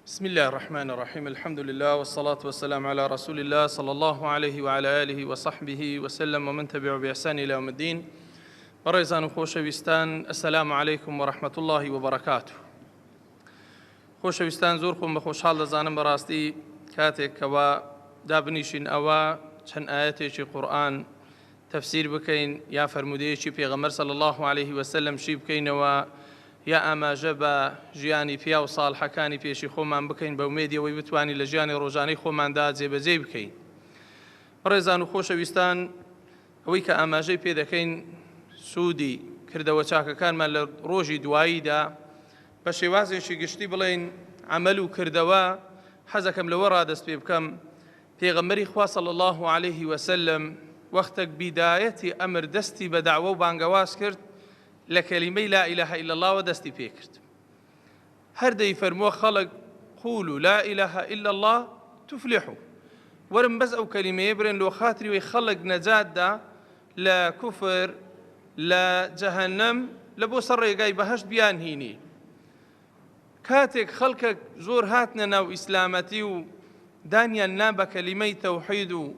بسم الله الرحمن الرحيم. الحمد لله والصلاة والسلام على رسول الله صلى الله عليه وعلى آله وصحبه وسلم ومن تبعه بإحسان إلى يوم الدين. بەڕێزان و خۆشەویستان، السلام عليكم ورحمة الله وبركاته. خۆشەویستان، زۆر خۆم بە خۆشحاڵ دەزانم بەڕاستی کاتێک کەوا دابنیشین ئەوە چەند ئاەتێکی قورئان تەفسیر بکەین یا فەرمودەیەکی پێغەمبەر صلی الله عليه وسلم شی بکەینەوە یا ئاماژە بە ژیانی پیا و ساڵحەکانی پێشی خۆمان بکەین بە ومێدیەوەی بتوانین لە ژیانی ڕۆژانەی خۆماندا جێبەجێ بکەین. بەڕێزان و خۆشەویستان، ئەوەی کە ئاماژەی پێ دەکەین سوودی کردەوە چاکەکانمان لە ڕۆژی دواییدا بە شێوازێکی گشتی بڵێن عەمەل و کردەوە، حەزەکەم لەوە ڕادەست پێ بکەم پێغەمبەری خوا صلی الله عليه وسلم وەختێک بیدایەتی ئەمر دەستی بە داعوە و بانگەواز کرد لە کەلیمەی لا إله إلا الله و دەستی پێ کرد. هەر دەیفەرمووە خەڵک قولوا لا إله إلا الله تفلحوا، وەرن بەس ئەو کەلیمەیە برێن لۆ خاتری وەی خەڵک نەجاتدا لە کوفر لە جەهەنەم لە بۆ سەر ڕێگای بەهەشت بیان هینی. کاتێک خەڵکە زۆر هاتنە ناو ئیسلامەتی و دانیان نا بە کەلیمەی تەوحید و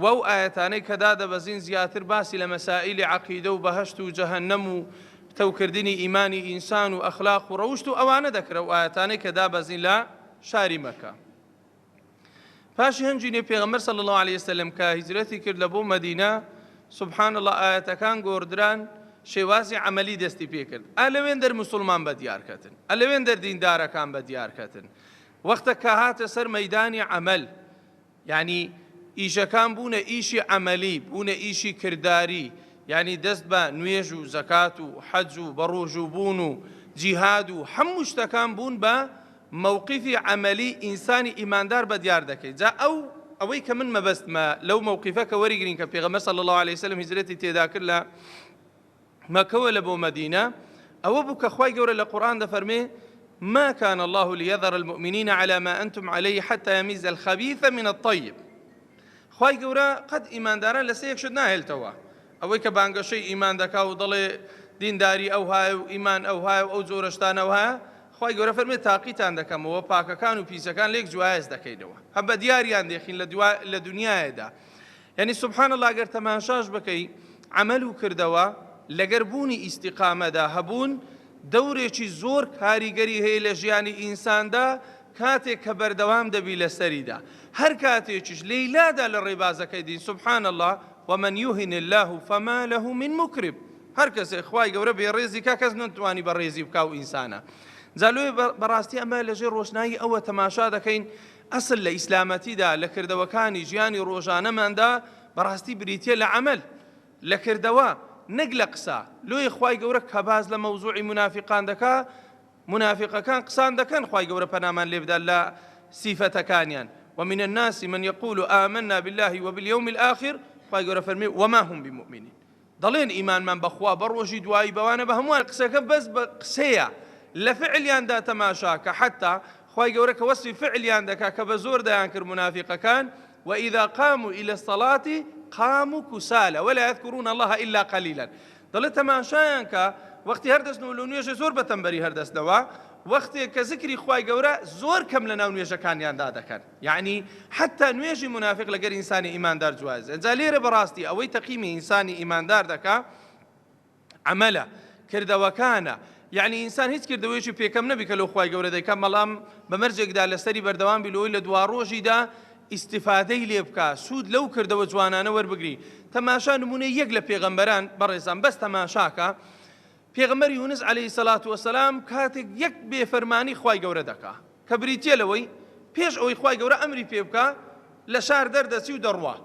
وەو ئاەتانەی کە دادەبەزین زیاتر باسی لە مەسائیلی عەقیدە و بەهەشت و جەهەنەم و تەوکردنی ئیمانی ئینسان و ئەخلاق و ڕەوشت و ئەوانە دەکرە و ئاەتانەی کە دابەزین لە شاری مەکە. پاشی هەنجینێ پێغەمبەر صلی الله عليه وسلم کە هیجرەتی کرد لە بۆ مەدینە، سبحان الله، ئاەتەکان گۆڕدران، شێوازی عەمەلی دەستی پێ کرد. ئەلەوێن دەر موسڵمان بە دیارکەتن، ئەلەوێن دەر دیندارەکان بە دیارکەتن. وەختە کە هاتە سەر مەیدانی عەمەل، یعنی ئیشەکان بوونە ئیشی عەمەلی، بوونە ئیشی کردداری، یعنی دەست بە نوێژ و زەکات و حەج و بەڕۆژ و بوون و جیهاد و هەموو شتەکان بوون بە مووقیفی عەمەلی ئینسانی ئیماندار بە دیار دەکەیت. جا ئەوەی کە من مەبەستمە لەو مووقیفە کە وەریگرین کە پێغەمبەر صلی الله عليه وسلم هیجرەتی تێدا کرد لە مەکەوە لە بۆ مەدینە، ئەوە بوو کە خوای گەورە لە قورئان دەفەرمێ ما كان الله ليذر المؤمنين على ما أنتم عليه حتى يميز الخبيث من الطيب. خوای گەورە قەت ئیمانداران لەسەر یەک شت ناهێلتەوە. ئەوەی کە بانگەشەی ئیمان دەکا و دەڵێ دینداری ئەو هایە و ئیمان ئەو هایە و ئەو جۆرە شتانە هایە، خوای گەورە فەرمێ تاقیتان دەکەمەوە، پاکەکان و پیسەکان لێک جوایز دەکەینەوە، هەم بە دیاریان دێخین لە دنیایەدا. یعنی سبحان الله، ئەگەر تەماشاش بکەی عەمەل و کردەوە لەگەر بوونی ئیستیقامەدا هەبوون، دەورێکی زۆر کاریگەری هەیە لە ژیانی ئینساندا کاتێک کە بەردەوام دەبی لەسەریدا. هەر کاتێکیش لەیلادا لە ڕێبازەکەی دین، سبحان الله، ومن يهن الله فما له من مكرم. هەر کەسێک خوای گەورە بێڕێزی کا، کەس نتوانی بەڕێزی بکا و ئینسانە. جالوێ بەڕاستی ئەمە لەژێر ڕۆشنایی ئەوە تەماشا دەکەین ئەسڵ لە ئیسلامەتیدا لە کردەوەکانی ژیانی ڕۆژانەماندا بەڕاستی بریتیە لە عەمەل، لە کردەوە، نەک لە قسە. لۆی خوای گەورە کە باز لە مەوزوعی منافقان دەکا، منافقەکان قسان دەکەن، خوای گەورە پەنامان لێ بدات لە سیفەتەکانیان. ومن الناس من يقول آمنا بالله وباليوم الآخر، خوای گەورە فەرمێ وما هم بمؤمنين. دەڵێن ئیمانمان بەخوا بە ڕۆژی دوایی بەوانە بە هەمووان، قسەکە بەس بە قسەیە، لە فعلیاندا تەماشا کە حتا خوای گەورە کە وەسفی فعلیان دەکا کە بە زۆر دەیان کرد منافقەکان، وإذا قاموا إلى الصلاة قاموا كسالى ولا يذكرون الله إلا قليلا. دەڵێت تەماشایان کە وەختی هەردەستنەوە لە نوێژە زۆر بەتەمبەری هەردەستنەوە، وەختێک کە ذکری خوای گەورە زۆر کەم لە ناو نوێژەکانیاندا دەکەن. یعنی حتا نوێژی منافق لەگەر ئینسانی ئیماندار جوازە. جا لێرە بەڕاستی ئەوەی تەقیمی ئینسانی ئیماندار دەکا عەمەلە، کردەوەکانە. یعنی ئینسان هیچ کردەوەیەکی پێکەم نەبی کە لەو خوای گەورە دەیکا بەڵام بەمەرجێکدا لەسەری بەردەوام بی لەوەی لە دوا ڕۆژیدا ئیستیفادەی لێ بکە، سوود لەو کردەوە جوانانە وەربگری. تەماشا نمونەی یەک لە پێغەمبەران بەڕێزان بەس تەماشاکە، پێغەمبەر یونس عەلەیهی سەڵات وەسەلام کاتێک یەک بێفەرمانی خوای گەورە دەکا کە بریتیە لەوەی پێش ئەوەی خوای گەورە ئەمری پێ بکە لە شار دەردەچی و دەڕوا،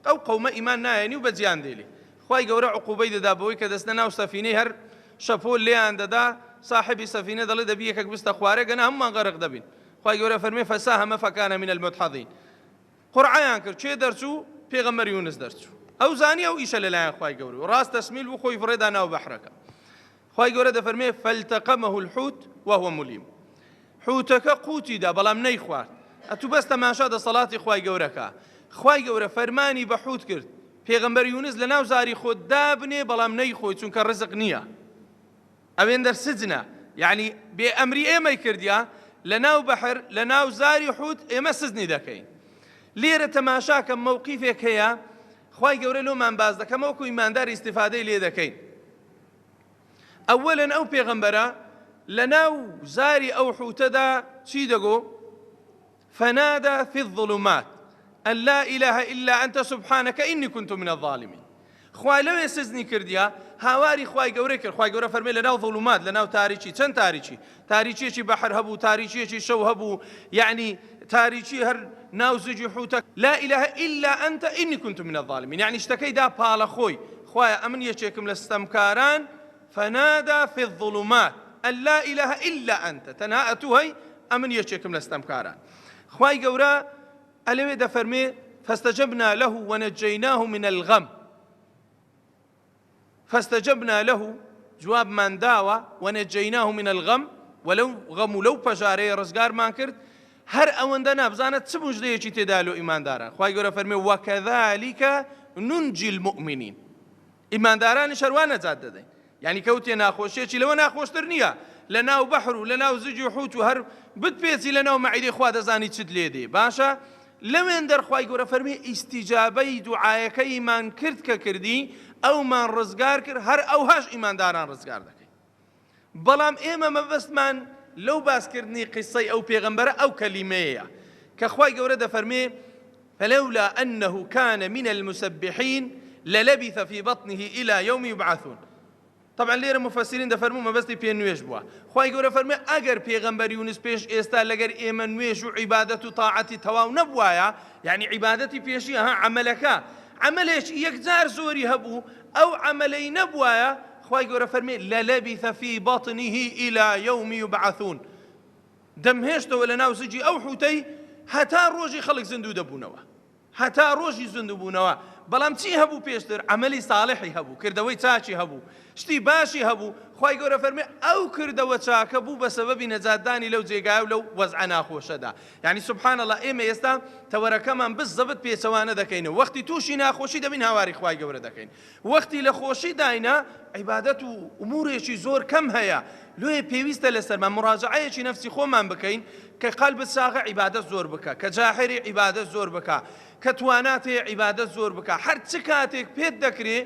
ئەو قەومە ئیمان نایەنی و بەجیان دێلی. خوای گەورە عقوبەی دەدا بەوەی کە دەستنە ناو سەفینەی هەر شەپۆل لێیان دەدا، صاحبی سەفینە دەڵێ دەبی یەکێک بستە خوارێ گەنە هەمومان غەرق دەبین. خوای گەورە فەرمێ فەساهەمە فەکانە من المدحەضین. قورعەیان کرد، چێ دەرچوو؟ پێغەمبەر یونس دەرچوو. ئەو زانی ئەو ئیشە لەلایەن خوای گەورە و ڕاست تەسمیل بوو، خۆی فڕێدا ناو بەحرەکە. خوای گەورە دەفەرمێ فەلتەقەمەه الحوت وهو ملیم. حوتەکە قوتیدا بەڵام نەیخوارد. ئەتوو بەس تەماشا دەسەڵاتی خوای گەورەکە. خوای گەورە فەرمانی بە حوت کرد، پێغەمبەر یونس لە ناو زاری خۆت دابنێ بەڵام نەیخۆی، چونکە ڕزق نییە. ئەوێن دەرسجنە، یعنی بێ ئەمری ئێمەی کردیا لەناو بەحر لەناو زاری حوت ئێمە سزنی دەکەین. لێرە تەماشاکە مووقیفێک هەیە خوای گەورە لۆمان باز دەکەم وەکو ئیماندار ئیستیفادەی لێ دەکەین. ئەوەلەن ئەو پێغەمبەرە لەناو زاری ئەو حوتەدا چی دەگۆ؟ فنادى في الظلمات أن لا إله إلا أنت سبحانك إني كنت من الظالمين. خوای لەوێ سزنی کردیا هاواری خوای گەورە کرد. خوای گەورە فەرمێ لەناو ظلمات لەناو تاریکی چەند تاریکی تاریکیەکی بەحر هەبوو تاریکیەکی شەو هەبوو یعنی تاریکی هەر ناو زوجی حوتە لا إله إلا أنت إني كنت من الظالمين يعني شتەکەی دا پاڵە خۆی خوایە ئەمن یەکێکم لە ستەمکاران فنادى في الظلمات أن لا إله إلا أنت تەنها ئەتوهەی ئەمن یەکێکم لە ستەمکاران. خوای گەورە ئەلەوێ دەفەرمێ فاستجبنا له ونجيناه من الغم فاستجبنا له جواب من داوە ونجيناه من الغم ولو غەم و لەو پەژارەیە ڕزگارمان کرد هەر ئەوەندە نابزانێت چ موژدەیەکی تێدا لەو ئیمانداران. خوای گەورە فەرمێ وەکەذالکە نونجی المؤمنین ئیماندارانی شەروان نەجات دەدەین یعنی کەوتێ ناخۆشیێکی لەوە ناخۆشتر نییە لەناو بەحر و لەناو زوجی حوت و هەر بتپێچی لەناو مەعیدەی خوا دەزانی چت لێ دێ باشە لەوێن دەرخوای گەورە فەرمی ئیستیجابەی دوعایەکەیمان کرد کە کردی ئەومان ڕزگار کرد هەر ئەوهاش ئیمانداران ڕزگار دەکەین. بەڵام ئێمە مەبەستمان لەو باسکردنی قیسەی ئەو پێغەمبەرە ئەو کەلیمەیە کە خوای گەورە دەفەرمێ فلولا أنه كان من المسبحين للبث في بطنه إلى يوم يبعثون. طبعا لێرە مفسرین دەفەرموو مەبەستی پێ نوێژ بووە. خوای گەورە فەرمێ ئەگەر پێغەمبەر یونس پێش ئێستا لەگەر ئێمە نوێژ و عیبادەت و تاعەتی تەواو نەبوایە یعنی عیبادەتی پێشی عەمەلەکە عەمەلێکی یەکجار زۆری هەبوو ئەو عەمەلەی نەبوایە خوای گەورە فەرمێ لەلەبیث فی بەطنه إلى يوم يبعثون دەمهێشتەوە لەناو زوجی ئەو حوتەی هەتا ڕۆژی خەڵک زیندوو دەبوونەوە هەتا ڕۆژی زیندوو بوونەوە. بەڵام چی هەبوو پێشتر عەمەلی ساڵحی هەبوو کردەوەی چاچی هەبوو شتی باشی هەبوو. خوای گەورە فەرمێ ئەو کردەوە چاکە بوو بە سەبەبی نەجاتدانی لەو جێگایە و لەو وەزعە ناخۆشەدا. یعنی سوبحان الله ئێمە ئێستا تەوەرەکەمان بزەبت پێچەوانە دەکەینەوە وەختی تووشی ناخۆشی دەبین هاواری خوای گەورە دەکەین وەختی لە خۆشی داینا عیبادەت و ئومورێکی زۆر کەم هەیە لۆیە پێویستە لەسەرمان مراجعەیەکی نەفسی خۆمان بکەین کە قەلبت ساغە عیبادەت زۆر بکە کە جاهری عیبادەت زۆر بکە کە توانات هەیە عیبادەت زۆر بکە هەر چ کاتێک پێت دەکرێت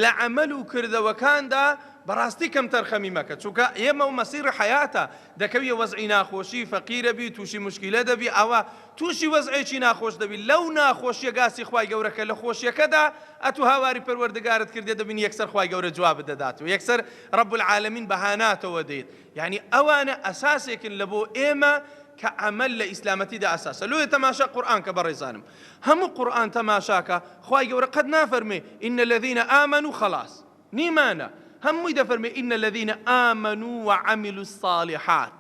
لە عەمەل و کردەوەکاندا بەڕاستی کەم تەرخەمی مەکە چونکە ئێمە و مەسیری حەیاتە دەکەویە وەزعی ناخۆشی فەقیرە بی تووشی مشکیلە دەبی ئەوە تووشی وەزعێکی ناخۆش دەبی لەو ناخۆشیە گاسی خوای گەورەکە لە خۆشیەکەدا ئەتو هاواری پەروەردگارت کردێ دەبین یەکسەر خوای گەورە جوابت دەدات و یەکسەر ڕەب العالەمین بەهاناتەوە دێت. یعنی ئەوانە ئەساسێکن لە بۆ ئێمە کە عەمەل لە ئیسلامەتیدا ئەساسە. لۆیە تەماشا قورئان کە بەڕێزانم هەموو قورئان تەماشاکە خوای گەورە قەت نافەرمێ ئین الذین ئامنوا خەلاص نیمانە هەمووی دەفەرمێ ئین الذین ئامنوا وعملوا الصالحات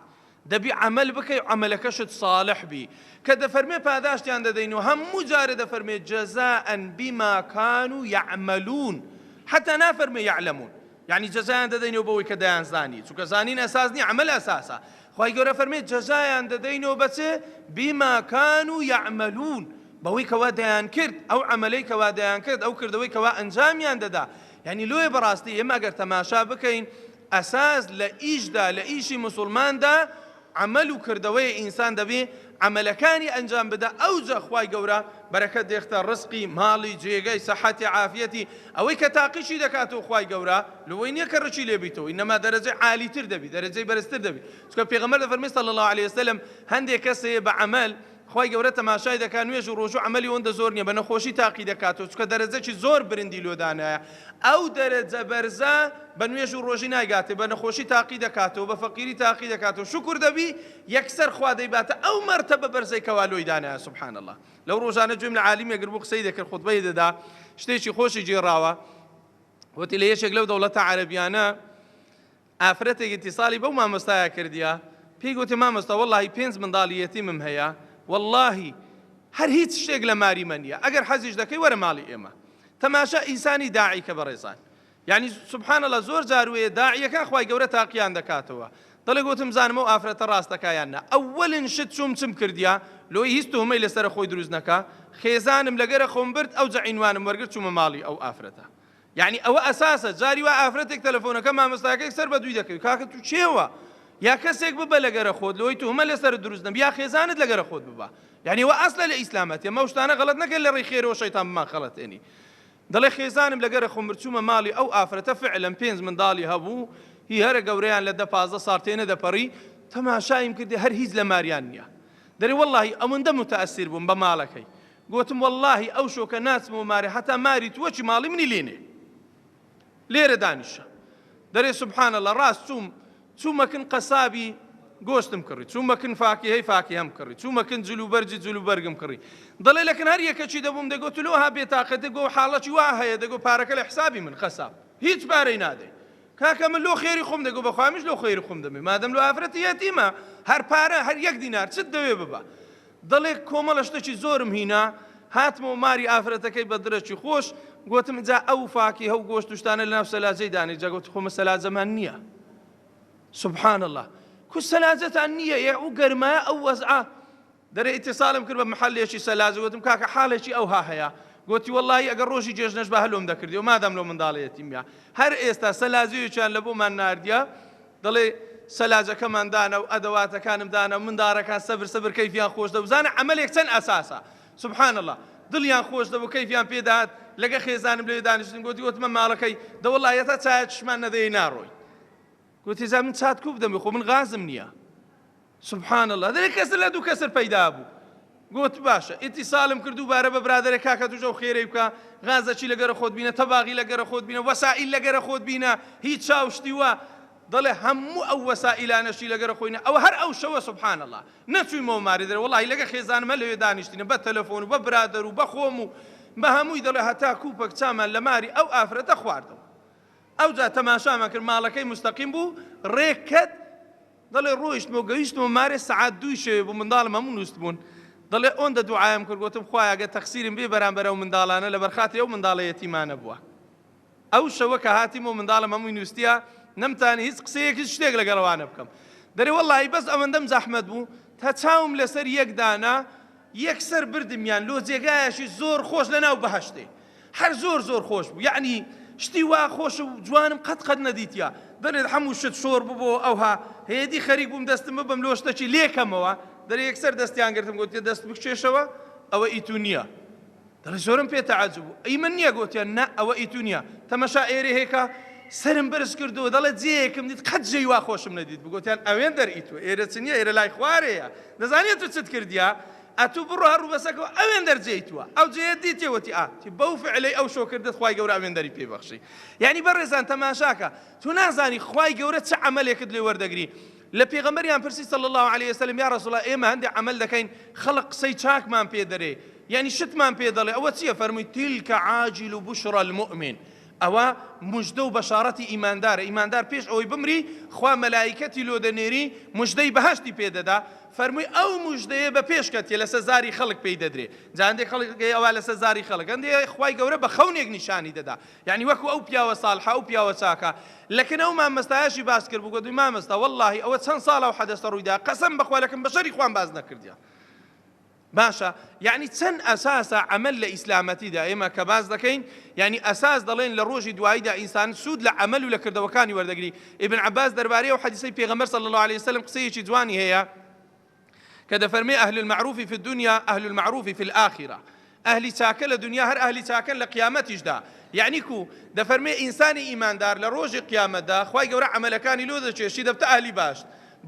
دەبی عەمەل بکەی عەمەلەکەشت صالح بی کە دەفەرمێ پاداشتیان دەدەین و هەموو جارە دەفەرمێ جەزاء بما كانوا يعملون حتى نافەرمێ يعلمون يعني جەزایان دەدەینەوە بەوەی کە دەیانزانی چونکە زانین ئەساس نییە عەمەل ئەساسە. خوای گەورە فەرمێ جەزایان دەدەینەوە بەچێ بما كانوا يعملون بەوەی کەوا دەیان کرد ئەو عەمەلەی کەوا دەیان کرد ئەو کردەوەی کەوا ئەنجامیان دەدا. یعنی لۆیە بەڕاستی ئێمە ئەگەر تەماشا بکەین ئەساس لە ئیشدا لە ئیشی موسڵماندا عەمەل و کردەوەی ئینسان دەبێ عەمەلەکانی ئەنجام بدە ئەوجا خوای گەورە بەرەکەت دێختە ڕزقی ماڵی جێگەی سەحەتی عافیەتی ئەوەی کە تاقیشی دەکاتەوە خوای گەورە لەوەی نییە کە ڕچی لێبیتەوە ئینەما دەرەجەی عالیتر دەبی دەرەجەی بەرزتر دەبی چونکە پێغەمبەر دەفەرمێ صلی الله علیه وسلم هەندێک کەسێ بە عەمەل خوای گەورە تەماشای دەکات نوێژ و ڕۆژ و عەمەلی ئەوەندە زۆر نییە بە نەخۆشی تاقی دەکاتەوە چونکە دەرەجەی زۆر برندی لۆدانایە ئەو دەرەجە بەرزە بە نوێژ و ڕۆژی نایگاتێ بە نەخۆشی تاقی دەکاتەوە بە فەقیری تاقی دەکاتەوە شکر دەبی یەکسەر خوا دەیباتە ئەو مەرتەبە بەرزەی کەوا لۆی دانایە سوبحان الله. لەو ڕۆژانە گوێم لە عالیم یەکگر بوو قسەی دەکرد خوتبەی دەدا شتێکی خۆشی جێڕاوە وتی لە یەکێک لەو دەوڵەتە عەرەبیانە ئافرەتێک ئیتیساڵی بەو مامۆستایە کردیە پێی گوتی مامۆستا وەڵڵاهی 5 منداڵی یەتیمم هەیە واللهی هەر هیچ شتێک لە ماریمە نییە ئەگەر حەزیش دەکەی وەرە ماڵی ئێمە. تەماشا ئینسانی داعی کە بەڕێزان یعنی سبحان الله زۆر جاروێ داعیەکە خوای گەورە تاقییان دەکاتەوە دەڵێ گوتم زانمە و ئافرەتە ڕاستەکەیان نا ئەوەلن شت چوم کردیا لۆی هیچ تۆمەی لەسەر خۆی دروست نەکا خێزانم لەگەرە خۆم برد ئەو جەعینوانم وەرگرت چوومە ماڵی ئەو ئافرەتە. یعنی ئەوە ئەساسە جاری وا ئافرەتێک تەلەفۆنەکە مامۆستاکەی سەر بە دووی دەکەوی کاکە تو چێوە یا کەسێک ببە لەگەرە خۆت لەوەی توهمە لەسەر دروست نەبێ یا خێزانت لەگەرە خۆت ببە. یعنی وە ئەسڵە لە ئیسلامەتە ئەمە شتانە غەڵەت نەکەن لە ڕێی خێرەوە شەیتان بمان خەڵەتێنی. دەڵێ خێزانم لەگەرە خۆم بچوومە ماڵی ئەو ئافرەتە فعلەن 5 منداڵی هەبوو هی هەرە گەورەیان لە 10-15 ساڵ تێنە دەپەڕی تەماشایم کردی هەر هیچ لە ماریان نییە. دەری وەڵڵاهی ئەوەندە متەئەسیر بووم بە ماڵەکەی گوتم وەڵڵاهی ئەو شۆکە ناچمەوە مارێ هەتا ماری تووەچی ماڵی منی لێنێ لێرە دانیشە. دەرێ سوبحان الله ڕاست چوومەکن قەسابی گۆشتم کڕی چوومەکن فاکهەی فاکهەم کڕی چوومەکن جلوبەرجی جلوبەرگم کڕی. دەڵێ لەکن هەر یەکەچی دەبووم دەگوت لۆها بێتاقەتە گۆ حاڵەتی وا هەیە دەگو پارەکە لە حسابی من خەساب هیچ پارەی نادەی کاکە من لۆ خێری خۆم دەگو بەخوامیش لۆ خێری خۆم دەمێ مادەم لۆ ئافرەتی یەتیمە هەر پارە هەر 1 دینار چت دەوێ ببە. دەڵێ کۆمەڵە شتێکی زۆرم هینا هاتمەوە ماری ئافرەتەکەی بە درەچی خۆش گوتم جا ئەو فاکی هەو گۆشت وشتانە لەناو سەلاجەی دانی جاگوت خۆمە سەلاجەمان نییە. سبحان الله کو سەلاجەتان نییە ئەو گەرمایە ئەو وەزعە. دەرێ ئیتیسالم کرد بە محەلێکی سەلاجە گوتم کاکە حاڵێکی ئەوها هەیە گوتی وەڵڵاهی ئەگەر ڕۆژی جێژنەش بە هەلۆم دەکردیەوە مادام لەو منداڵەتیمە هەر ئێستا سەلاجەیەکیان لە بۆمان ناردیە دەڵێ سەلاجەکەمان دانە و ئەدەواتەکانم دانە منداڕەکان سەبر کەیفیان خۆش دەبزانە عەمەلێک چەند ئەساسە. سبحان الله دڵیان خۆش دەبوو کەیفیان پێداهات لەگە خێزانم لێ دانیشتن گوتی وتمە ماڵەکەی دەوەڵایەتە چایەکشمان نەدەی ناڕۆی گوتی زا من چات کوب دەمێ خۆ من غازم نییە. سبحان الله دەرێ کەسر لە دوو کەسر پەیدا بوو گوت باشە ئیتیسالم کرد دووبارە بە برادەرێک کاکە توژە و خێرەی بکە غازەکی لەگەرە خۆت بینە تەباغی لەگەرە خۆت بینە وەسائیل لەگەرە خۆت بینە هیچ چاوشتی وە دەڵێ هەموو ئەو وەسائیلانەشی لەگەرە خۆینە ئەوە هەر ئەو شەوە سبحان الله نەچوویمەوە ماری دەرێ وەڵڵاهی لەگە خێزانمە لەوێ دانیشتینە بە تەلەفۆن و بە برادەر و بە خۆم و بە هەمووی دەڵێ هەتا کوپەک چامان لە ماری ئەو ئافرەتە خواردەوە. ئەو جا تەماشامان کرد ماڵەکەی مستەقیم بوو ڕێککەت دەڵێ ڕۆیشتمەوە گەیشتمەوە مارێ سەعات 2 شەوێ بوو منداڵم هەموو نووست بوون. دەڵێ ئەوەندە دوعایم کرد گوتم خوایە ئەگەر تەقسیرم بێ بەرامبەر ئەو منداڵانە لەبەر خاتری ئەو منداڵە یەتیمانە بووە. ئەو شەوە کە هاتیمەوە منداڵم هەمووی نووستیە نەمتانی هیچ قسەیەکی شتێک لەگەڵەوانە بکەم. دەرێ وەڵڵاهی بەس ئەوەندەم زەحمەت بوو تا چاوم لەسەر یەک دانا یەکسەر بردمیان لۆ جێگایەشی زۆر خۆش لەناو بەهەشتێ هەر زۆر خۆش بوو یعنی شتی وا خۆش و جوانم قەت نەدیتیا. دەرێت هەموو شت شۆر ببوو ئەوها هێدی خەریک بووم دەستم ببەم لۆ شتێکی لێکەمەوە دەرێ یەکسەر دەستیان گرتم گوتی دەست بکشێشەوە ئەوە ئیتو نییە. دەڵێ زۆرم پێ تەعەجوب بوو ئەی من نییە گوتیان نە ئەوە ئیتو نییە تەمەشا ئێرە هێکە سرم بەرز کردەوە دەڵێ جێیەکم دیت قەت جێی وا خۆشم نەدیت بگوتیان ئەوێن دەرئیتوە ئێرە چ نییە ئێرە لای خوارەیە دەزانێت تو چت کردیا ئەتوو بڕۆ هەڕوو بەسەکەەوە ئەوێن دەرجێیتوە ئەو جێ دیتێوەتی ئاتی بەو فعلەی ئەو شۆ کردت خوای گەورە ئەوێن دەری پێبەخشی. یعنی بەڕێزان تەماشاکە تو نازانی خوای گەورە چه عەمەلێکت لێ وەردەگری. لە پێغەمبەریان پرسی صلی الله علیه وسلم یا رسول الله ئێمە هەندێک عەمەل دەکەین خەڵق قسەی چاکمان پێ دەرێ یعنی شتمان پێ دەڵێ ئەوە چییە فەرمووی تیلکە عاجل بشرى المؤمن ئەوە مژدە و بەشارەتی ئیماندارە. ئیماندار پێش ئەوەی بمری خوا مەلایکەتی لۆ دەنێری مژدەی بەهەشتی پێدەدا فەرمووی ئەو مژدەیە بە پێشکەتیە لە سەزاری خەڵک پێی دەدرێ. جا هەندێک خەڵک ئەوە لە سەزاری خەڵک هەندێک خوای گەورە بە خەونێک نیشانی دەدا یعنی وەکو ئەو پیاوە ساڵحە ئەو پیاوە چاکە. لەکن ئەو مامەستایەشی باس کرد بوو گوتووی مامەستا وەڵڵاهی ئەوە چەند ساڵە و حەدەثە ڕوویدا قەسەم بەخوا لەکن بەشەری خوان باز نەکردیان. باشە یعنی چەند ئەساسە عەمەل لە ئیسلامەتیدا ئێمە کە باز دەکەین یعنی ئەساس دەڵێن لە ڕۆژی دواییدا ئینسان سوود لە عەمەل و لە کردەوەکانی وەردەگری. ئیبن عەباس دەربارەی ئەو حەدیثەی پێغەمبەر صلی الله عليه وسلم قسەیەکی جوانی هەیە کە دەفەرمێ ئەهل المعروف في الدنيا أهل المعروف في الآخرة. ئەهلی چاکە لە دنیا هەر ئەهلی چاکەن لە قیامەتیشدا. یعنی کو دەفەرمێ ئینسانی ئیماندار لە ڕۆژی قیامەتدا خوای گەورە عەمەلەکانی لۆ دەچێشی دەبتە ئەهلی باش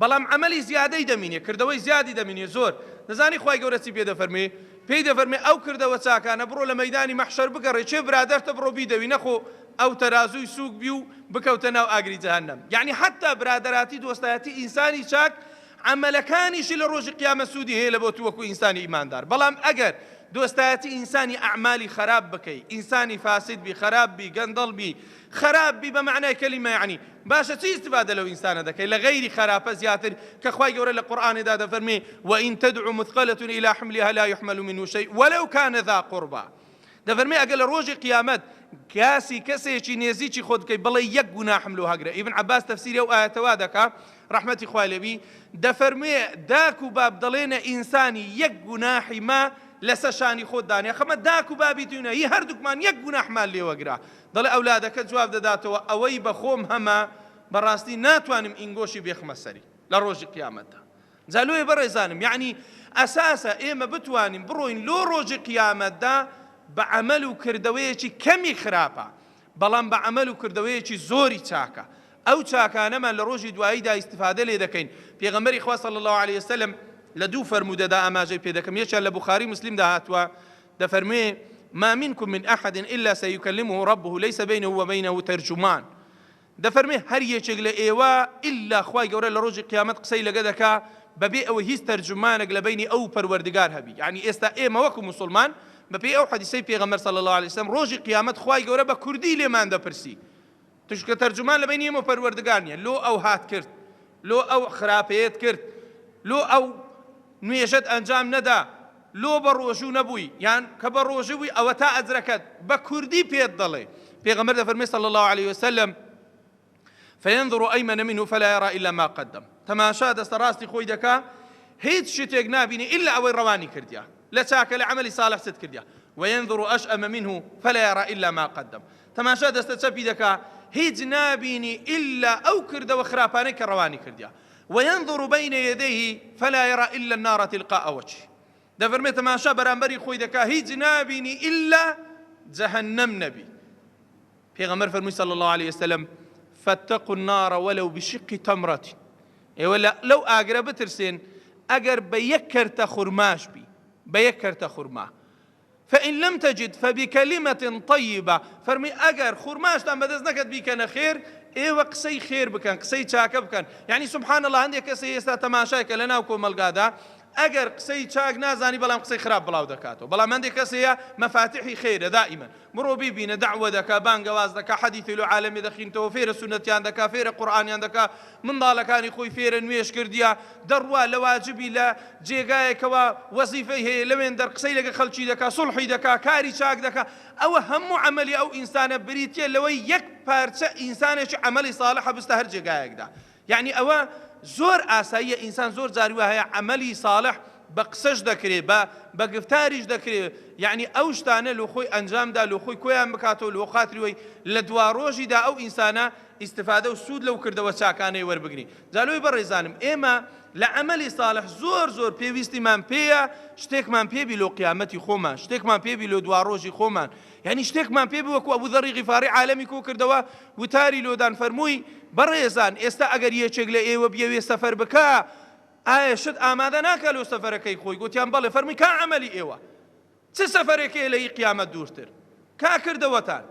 بەڵام عەمەلی زیادەی دەمینێ کردەوەی زیادی دەمینێ زۆر. دەزانی خوای گەورە چی پێ دەفەرمێ پێی دەفەرمێ ئەو کردەوە چاکانە بڕۆ لە مەیدانی مەحشەر بگەڕێ چێ برادەرتە بڕۆ بیدەوی نەخۆ ئەو تەرازووی سووک بی و بکەوتە ناو ئاگری جەهەنەم. یعنی حتا برادەراتی دۆستایەتی ئینسانی چاک عەمەلەکانیشی لە ڕۆژی قیامەت سوودی هەیە لە بۆ تو وەکو ئینسانی ئیماندار. بەڵام ئەگەر دۆستایەتی ئینسانی ئەعمالی خراپ بکەی ئینسانی فاسد بی خراپ بی گەندەڵ بی خراپ بی بە معنای کەلیمە یعنی باشە چی استفادە لەو ئینسانە دەکەی لە غەیری خراپە زیاتر کە خوای گەورە لە قورئانێدا دەفەرمێ وئین تدع مثقلة إلى حملها لا يحمل منه شيء ولو كان ذا قربى. دەفەرمێ ئەگەر لە ڕۆژی قیامەت کاسی کەسێکی نێزیکی خۆت بکەی بڵێ یەک گوناحم لۆ هەگرە. ئیبن عەباس تەفسیری ئەو ئایەتەوە دەکا ڕەحمەتی خوای لێبی دەفەرمێ داک و باب دەڵێنە ئینسانی یەک گوناحی ما لەسەر شانی خۆت دانیا خەمە داک و بابی دوونە هی هەردووکمان یەک گوناحمان لێوەگرا. دەڵێ ئەولادەکە جواب دەداتەوە ئەوەی بە خۆم هەمە بەڕاستی ناتوانم ئینگۆشی بێخمە سەری لە ڕۆژی قیامەتدا. جا لۆیە بەڕێزانم، یعنی ئەساسە ئێمە بتوانین بڕۆین لۆ ڕۆژی قیامەتدا بە عەمەل و کردەوەیەکی کەمی خراپە، بەڵام بە عەمەل و کردەوەیەکی زۆری چاکە. ئەو چاکانەمان لە ڕۆژی دواییدا ئیستیفادە لێ دەکەین. پێغەمبەری خوا صلی الله عليه وسلم لە دوو فەرموودەدا ئاماژەی پێ دەکەم. یەکیان لە بوخاری مسلمدا هاتووە، دەفەرموێ ما منكم من أحد إلا سيكلمه ربه ليس بينه وبينه ترجمان. دەفەرمێ هەر یەکێک لە ئێوە ئیلا خوای گەورە لە ڕۆژی قیامەت قسەی لەگە دەکا بەبێ ئەوە هیچ تەرجمانێک لە بینی ئەو پەروەردگار هەبی. یعنی ئێستا ئێمە وەکو موسڵمان بەپێی ئەو حەدیسەی پێغەمبەر صلی الله عليه وسلم ڕۆژی قیامەت خوای گەورە بە کوردی لێمان دەپرسی، چونکە تەرجمان لە بینی ئێمە پەروەردگار نییە. لۆ ئەو هات کرد، لۆ ئەو خراپەیەت کرد، لۆ ئەو نوێژەت ئەنجام نەدا، لۆ بە ڕۆژوو نەبووی یان کە بە ڕۆژوو بووی ئەوە تا ئەجرەکەت بە کوردی پێت دەڵێ. پێغەمبەر دەفەرمێ صلی الله عليه وسلم فينظر أيمن منه فلا يرى إلا ما قدم. تماشا دەستە ڕاستی خۆی دەکا هیچ شتێک نابینی إلا ئەوەی ڕەوانی کردیا لە چاکە لە عەمەلی صالح ست کردیا. وينظر أشأم منه فلا يرى إلا ما قدم. تماشا دەستە چەپی دەکا هیچ نابینی إلا ئەو کردەوە خراپانەی کە ڕەوانی کردیا. وينظر بين يديه فلا يرى إلا النار تلقاء وجهه. دەفەرمێ تەماشا بەرامبەری خۆی دەکا هیچ نابینی إلا جەهەنەم نەبی. پێغەمبەر فەرمووی صلی الله عليه وسلم فاتقوا النار ولو بشق تمرة. لو ئاگرە بترسێن ئەگەر بە یەک کەرتە خورماش بی، بە یەک کەرتە خورما. فإن لم تجد فبكلمة طيبة. فەرمی ئەگەر خورماشتان بەدەست نەکەت بیکەنە خێر، ئێوە قسەی خێر بکەن، قسەی چاکە بکەن. یعنی سبحان الله هەندێک کەسێ ئێستا تەماشایکە لە ناو کۆمەلگادا ئەگەر قسەی چاک نازانی بەڵام قسەی خراپ بڵاو دەکاتەوە. بەڵام هەندێک کەسەیە مەفاتیحی خێرە دائیمەن، بڕۆ بیبینە دەعوە دەکا، بانگەواز دەکا، حەدیثی العالەمی دەخینتەوە، فێرە سونەتیان دەکا، فێرە قورئانیان دەکا، منداڵەکانی خۆی فێرە نوێش کردیا، دەڕوا لە واجبی لە جێگایەکەوە وەزیفەی هەیە لەوێن دەر قسەی لەگە خەڵکی دەکا، سوڵحی دەکا، کاری چاک دەکا. ئەوە هەموو عەمەلی ئەو ئینسانە بریتیە لەوەی یەک پارچە ئینسانێکی عەمەلی ساڵح هەبستە هەر جێگایەکدا. یعنی ئەوە زۆر ئاساییە. ئینسان زۆر جاری وە هەیە عەمەلی ساڵح بە قسەش دەکرێت، بە گفتاریش دەکرێت. یعنی ئەو شتانە لۆ خۆی ئەنجامدا، لۆ خۆی کۆیان بکاتەوە، لۆ خاتریەوەی لە دوا ڕۆژیدا ئەو ئینسانە ئیستفادە و سوود لەو کردەوە چاکانەی وەربگرین. جالۆی بەڕێزانم ئێمە لە عەمەلی ساڵح زۆر پێویستیمان پێیە شتێکمان پێبی لۆ قیامەتی خۆمان، شتێکمان پێبی لۆ دوا ڕۆژی خۆمان. یعنی شتێکمان پێبی وەکو ئەبوو ذەڕی غیفاری عالەمی کۆ کردەوە وتاری لۆدان فەرمووی بەڕێزان ئێستا ئەگەر یەکێک لە ئێوە بیەوێ سەفەر بکە ئایا شت ئامادە ناکە لۆ سەفەرەکەی خۆی؟ گوتیان بەڵێ. فەرمووی کا عەمەلی ئێوە چ سەفەرێکەیە لە قیامەت دوورتر؟ کا کردەوەتان،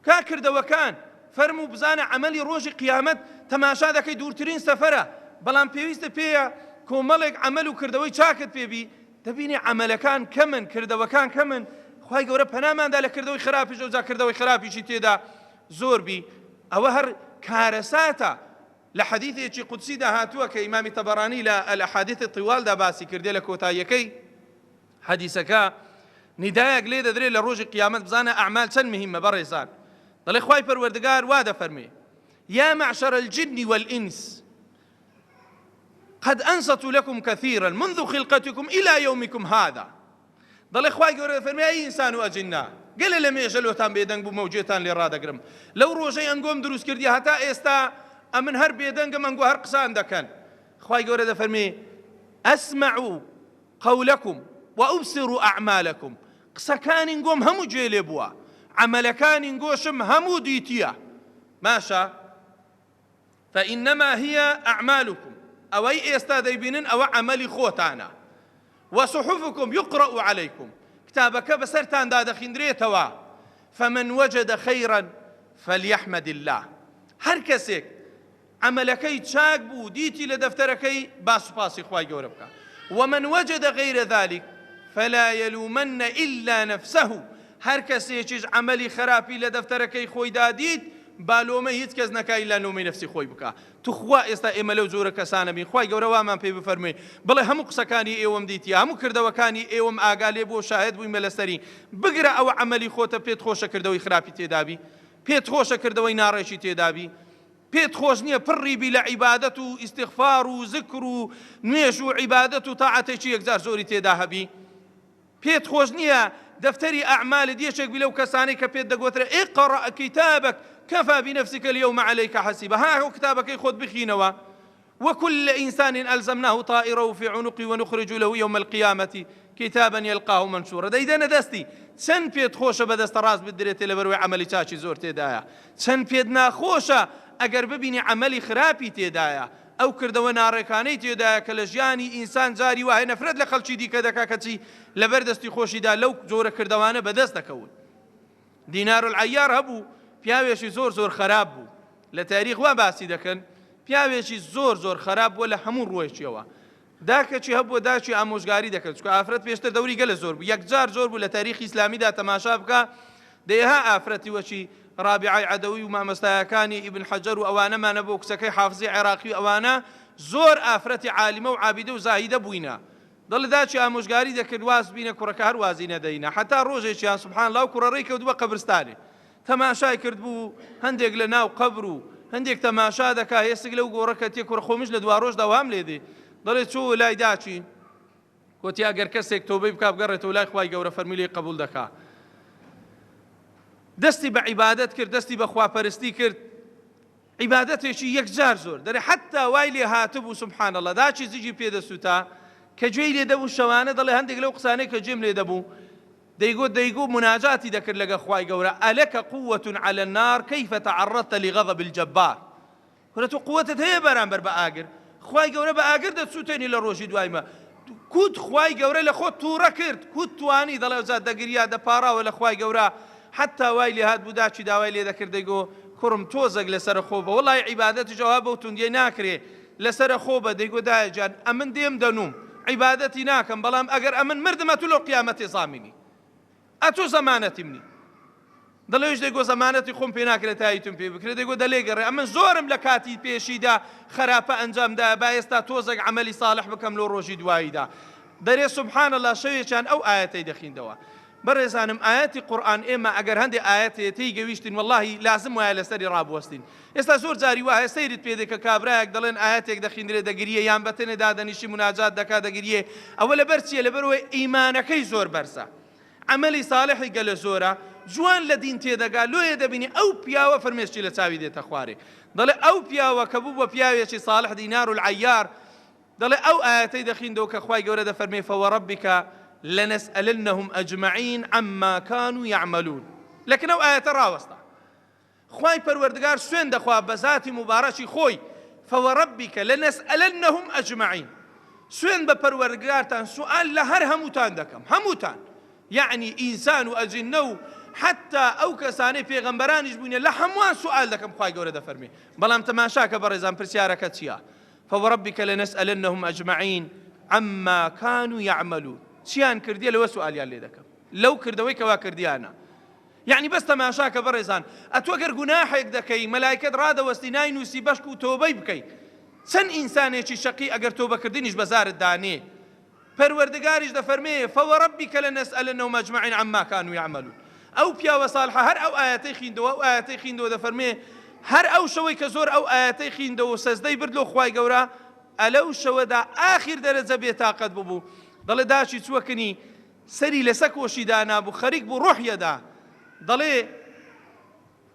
کا کردەوەکان. فەرموو بزانە عەمەلی ڕۆژی قیامەت تەماشا دەکەی دوورترین سەفەرە، بەڵام پێویستە پێیە کۆمەڵێک عەمەل و کردەوەی چاکت پێبی. دەبینی عەمەلەکان کەمن، کردەوەکان کەمن. خوای گەورە پەناماندا لە کردەوەی خراپیش، ئەوجا کردەوەی خراپیشی تێدا زۆر بی. ئەوە هەر کارەساتە. لە حەدیثێکی قودسیدا هاتووە کە ئیمامی تەبەرانی لە الأحاديث الطوالدا باسی کردێ لە کۆتاییەکەی حەدیثەکە نیدایەک لێ دەدرێت لە ڕۆژی قیامەت بزانە ئەعمال چەند مهمە بەڕێزان. دەڵێ خوای پەروەردگار وا دەفەرمێ يا معشر الجن والإنس قد أنصت لكم كثيرا منذ خلقتكم إلى يومكم هذا. دەڵێ خوای گەورە دەفەرمێ ئەی ئینسان و ئەجننا گەلە لە مێژە لۆتان بێدەنگ بوو مەوجێتان لێ ڕادەگرم، لەو ڕۆژەی ئەنگۆم دروست کردی هەتا ئێستا ئەمن هەر بێدەنگم ئەنگۆ هەر قسان دەکەن. خوای گەورە دەفەرمێ ئەسمع قولكم وأبصر أعمالكم. قسەکانی گۆم هەموو گوێ لێ بووە، عەمەلەکانی گۆشم هەموو دیتیە. ماشە فإنما هي أعمالكم. ئەوەی ئێستا دەیبینن ئەوە عەمەلی خۆتانە. وصحفكم يقرأ عليكم. كتابك بسرتان دادا خندريتوا. فمن وجد خيرا فليحمد الله. هر کەسێک عملەکەی چاک بوو دیتی لە دەفتەرەکەی باسوپاسی خوای گەورە بکە. ومن وجد غير ذلك فلا يلومن إلا نفسه. هر کەسێکیش عملی خراپی لە دەفتەرەکەی خۆی دادیت بالۆمە هیچ کەس نەکای لە لۆمەی نەفسی خۆی بکە. توخوا ئێستا ئێمە لەو جۆرە کەسانە بین. خوای گەورە وامان پێ بفەرمێ بڵێ هەموو قسەکانی ئێوەم دیتیە، هەموو کردەوەکانی ئێوەم ئاگا لێ بۆ شاهد بوویمە لەسەری. بگرە ئەوە عەمەلی خۆتە پێت خۆشە کردەوەی خراپی تێدابی، پێت خۆشە کردەوەی ناڕێکی تێدابی، پێت خۆش نییە پڕیبی لە عیبادەت و ئیستیغفار و زکر و نوێژ و عیبادەت و تاعەتێکی یەکجار زۆری تێدا هەبی، پێت خۆش نییە دەفتەری ئەعمالت یەکێک بی لەو کەسانەی کە پێت دەگوترە ئیقڕە کیتابەک کەفا بنفسك اليوم عليك حسیبە. ها ئەو کتابەکەی خۆت بخینەوە وكل إنسان ألزمناه طائره في عنقه ونخرج له يوم القيامة كتابا يلقاه منشورا. دەیدەنە دەستی چەند پێت خۆشە بەدەستە ڕاست بدرێتێ لە بەروەی عەمەلی چاکی زۆر تێدایە، چەند پێت ناخۆشە ئەگەر ببینی عەمەلی خراپی تێدایە، ئەو کردەوە ناڕێکانەی تێدایە کە لە ژیانی ئینسان جاری وایە نەفرەت لە خەڵکی دیکە دەکا کەچی لەبەر دەستی خۆشیدا لەو جۆرە کردەوانە بەدەست دەکەون. دینار العەیار هەبوو، پیاوێکی زۆر زۆر خراپ بوو، لە تاریخ وا باسی دەکەن، پیاوێکی زۆر زۆر خراپ بووە لە هەموو ڕۆیشتیەوە. داکەچی هەبووە داچی ئامۆژگاری دەکرد، چکە ئافرەت پێشتر دەوری گەلە زۆر بوو، یەکجار زۆر بوو لە تاریخی ئیسلامیدا تەماشا بکە دەیها ئافرەتی وەچی ڕابعەی عەدەوی و مامۆستایەکانی ئیبن حەجەر و ئەوانەمانە بۆ کچەکەی حافزی عێراقی ئەوانە زۆر ئافرەتی عالیمە و عابیدە و زاهیدە بووینە. دڵ داچی ئامۆژگاری دەکرد واز بینە کوڕەکە هەر وازی نەدەینە، حتا ڕۆژێکیان سوبحان الله و کوڕەڕێی کەوتووە قەبرستانێ، تەماشای کرد بوو هەندێک لە ناو قەبر و هەندێک تەماشا دەکا، هێستێک لەو گۆڕەکە تێ کوڕە خۆمیش لە دوا ڕۆژ داوام لێ دێ، دەڵێ چوو لای داچی کۆتی ئەگەر کەسێک تۆبەی بکا بگەڕێتەوە لای خوای گەورە فەرمی لێ قبول دەکا. دەستی بە عیبادەت کرد، دەستی بە خواپەرستی کرد، عیبادەتێکی یەکجار زۆر دەرێ حتا وای لێ هاتبوو سوبحان الله داچی زیجی پێدەسووتا کە گوێی لێ دەبوو شەوانە دەڵێ هەندێک لەو قسانەی کە گوێم لێ دەبوو دەیگو مناجاتی دەکرد لەگە خوای گەورە ئەلەکە قووەة عەلە النار کەیفە تەعەڕەدتە لغەضب الجەبار، کورە تۆ قووەتت هەیە بەرامبەر بە ئاگر، خوای گەورە بە ئاگر دەچووتێنی لە ڕۆژی دوایمە، کوت خوای گەورە لە خۆت تووڕە کرد، کوت توانی دەڵێ وزات دەگریا دەپاڕاوە لە خوای گەورە، حتا وای لێ هات بوو داچی داوای لێ دەکرد دەیگۆ کوڕم تۆزێک لەسەر خۆ بە وەڵای عیبادەتی جەواب بە و توندیە ناکرێ لەسەر خۆ بە دەیگۆ دایە جان ئەمن دێم دەنوم عیبادەتی ناکەم، بەڵام ئەگەر ئەمن مردمە تو لەو قیامەتێ زامینی ئەتۆ زەمانەتی منی، دەڵێش دەیگۆ زەمانەتی خۆم پێ ناکرێت تاییتم پێ بکرێت، دەیگۆ دەلێگەڕێ ئەمن زۆرم لە کاتی پێشیدا خراپە ئەنجامدا با ئێستا تۆزێک عەمەلی ساڵح بکەم لەو ڕۆژی دواییدا. دەرێ سوبحان الله شەوێکیان ئەو ئاەتەی دەخیندەوە. بەڕێزانم ئاەتی قورئان ئێمە ئەگەر هەندێک ئاەتێ تێی گەویشتین وەڵڵاهی لازم وایە لەسەری ڕابوەستین. ئێستا زۆر جاری وایە سەیرت پێ دێ کە کابرایەک دەڵێن ئاەتێک دەخیندرێ دەگریە یان بەتەنێ دادەنیشی مناجات دەکا دەگریێ، ئەوە لەبەر چییە؟ لەبەرەوەی ئیمانەکەی زۆر بەرزە، عەمەلی ساڵحی گەلە زۆرە، جوان لە دین تێدەگا، لۆیە دەبینی ئەو پیاوە فەرمێشتی لە چاوی دێتە خوارێ، دەڵێ ئەو پیاوە کە بوو بە پیاوێکی ساڵح دینار العەیار، دەڵێ ئەو ئاەتەی دەخیندەوە کە خوای گەورە دەفەرمێ فەوەڕەبیکە لەنەسئەلنەهم ئەجمەعین عەمما کانوا یعمەلون. لەکن ئەو ئاەتە ڕاوەستا خوای پەروەردگار سوێن دەخوا بە ذاتی مبارەکی خۆی، فەوەڕەبیکە لەنەسئەلنەهم ئەجمەعین، سوێن بە پەروەردگارتان سوئال لە هەر هەمووتان دەکەم، هەمووتان، یعنی ئینسان و ئەجنە و حتا ئەو کەسانەی پێغەمبەرانیش بوونێ لە هەمووان سوئال دەکەم خوای گەورە دەفەرمێ. بەڵام تەماشاکە بەڕێزان پرسیارەکە چییە؟ فەوەڕەبیکە لەنەسئەلنەهم ئەجمەعین عەمما کانوا یعمەلون، چیان کردیە لەوە سوئالیان لێ دەکەم لەو کردەوەی کەوا کردیانە. یعنی بەس تەماشاکە بەڕێزان ئەتۆ گەر گوناحێک دەکەی مەلایکەت ڕادەوەستی ناینووسی بەشک و تۆبەی بکەی، چەند ئینسانێکی شەقی ئەگەر تۆبەکردنیش بەزارت دانێ، پەروەردگاریش دەفەرمێ فەوەڕەبیکە لەنەسئەلنەهم ئەجمەعین عەمما کانوا یعمەلون. ئەو پیاوە ساڵحە هەر ئەو ئاەتەی خوێندەوە، ئەو ئاەتەی خوێندەوە دەفەرمێ هەر ئەو شەوەی کە زۆر ئەو ئاەتەی خوێندەوە سەجدەی بردلۆ خوای گەورە ئەلەو شەوەدا ئاخر دەرەجە بێتاقەت ببوو، دەڵێ داچی چووەکنی سەری لەسەر کۆشیدا نابوو خەریک بوو ڕوحیەدا، دەڵێ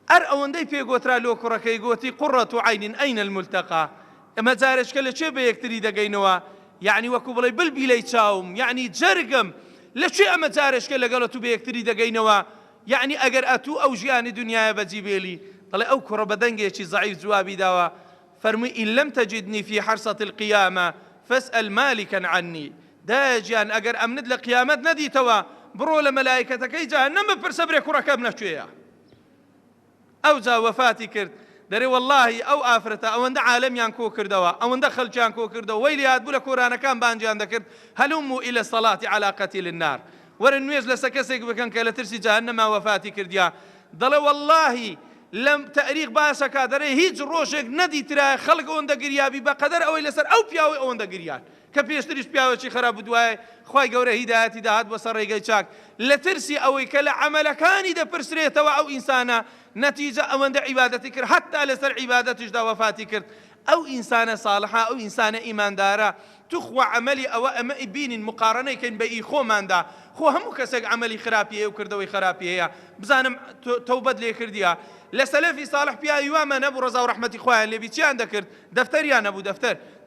ئەر ئەوەندەی پێگوترا لۆ کوڕەکەی گوتی قوڕەت عەینین ئەینە الملتەقا، ئەمە جارێشکە لەکوێ بە یەکتری دەگەینەوە، یعنی وەکو بڵێ بلبیلەی چاوم، یعنی جەرگم لەکوێ ئەمە جارێشکە لەگەڵ تو بە یەکتری دەگەینەوە، یعنی ئەگەر ئەتوو ئەو ژیانی دنیاە بەجیبێلی. دەڵێ ئەو کوڕە بە دەنگێکی زەعیف جوابی داوە، فەرمووی ئین لەم تەجدنی فی حەرسەة القیامە فەسئەل مالکا عنی، داجیان ئەگەر ئەمنت لە قیامەت نەدیتەوە بڕۆ لە مەلایکەتەکەی جەهەنەم بپرسە برێ کوڕەکەم نەکوێیە. ئەو جا وەفاتی کرد، دەرێ وەڵڵاهی ئەو ئافرەتە ئەوەندە عالەمیان کۆ کردەوە، ئەوەندە خەڵکیان کۆ کردەوە، وەی لێ هاتبوو لە کۆرانەکان بانجیان دەکرد هەلوموا إلى الصلاة على قتيل النار، وەرە نوێژ لەسەر کەسێک بکەن کە لە ترسی جەهەنەما وەفاتی کردیا. دەڵێ وەڵڵاهی لەم تەریخ باسەکە دەرێ هیچ ڕۆژێک نەدیترایە خەڵک ئەوەندە گریابی بەقەدەر ئەوەی لەسەر ئەو پیاوەی ئەوەندە گریان کە پێشتریش پیاوێکی خراپ بووایە، خوای گەورە هیدایەتی داهات بۆ سەر ڕێگەی چاک لە ترسی ئەوەی کە لە عەمەلەکانی دەپرسرێتەوە ئەو ئینسانە نەتیجە ئەوەندە عیبادەتی کرد، حتا لەسەر عیبادەتیشدا وەفاتی کرد. ئەو ئینسانە ساڵحە ئەو ئینسانە ئیماندارە توخوا عملی ئەوە ئەمە بینین مقارنەیکەین بە ئی خۆماندا خۆ هەموو کەسێک عملی خراپی هەیە و کردەوەی خراپی هەیە بزانم تەوبەت لێ کردیە لە سەلەفی ساڵح پیاوی وامە نەبوو ڕەزا و ڕەحمەتی خۆیان لێبی چیان دەکرد دەفتەریان نەبوو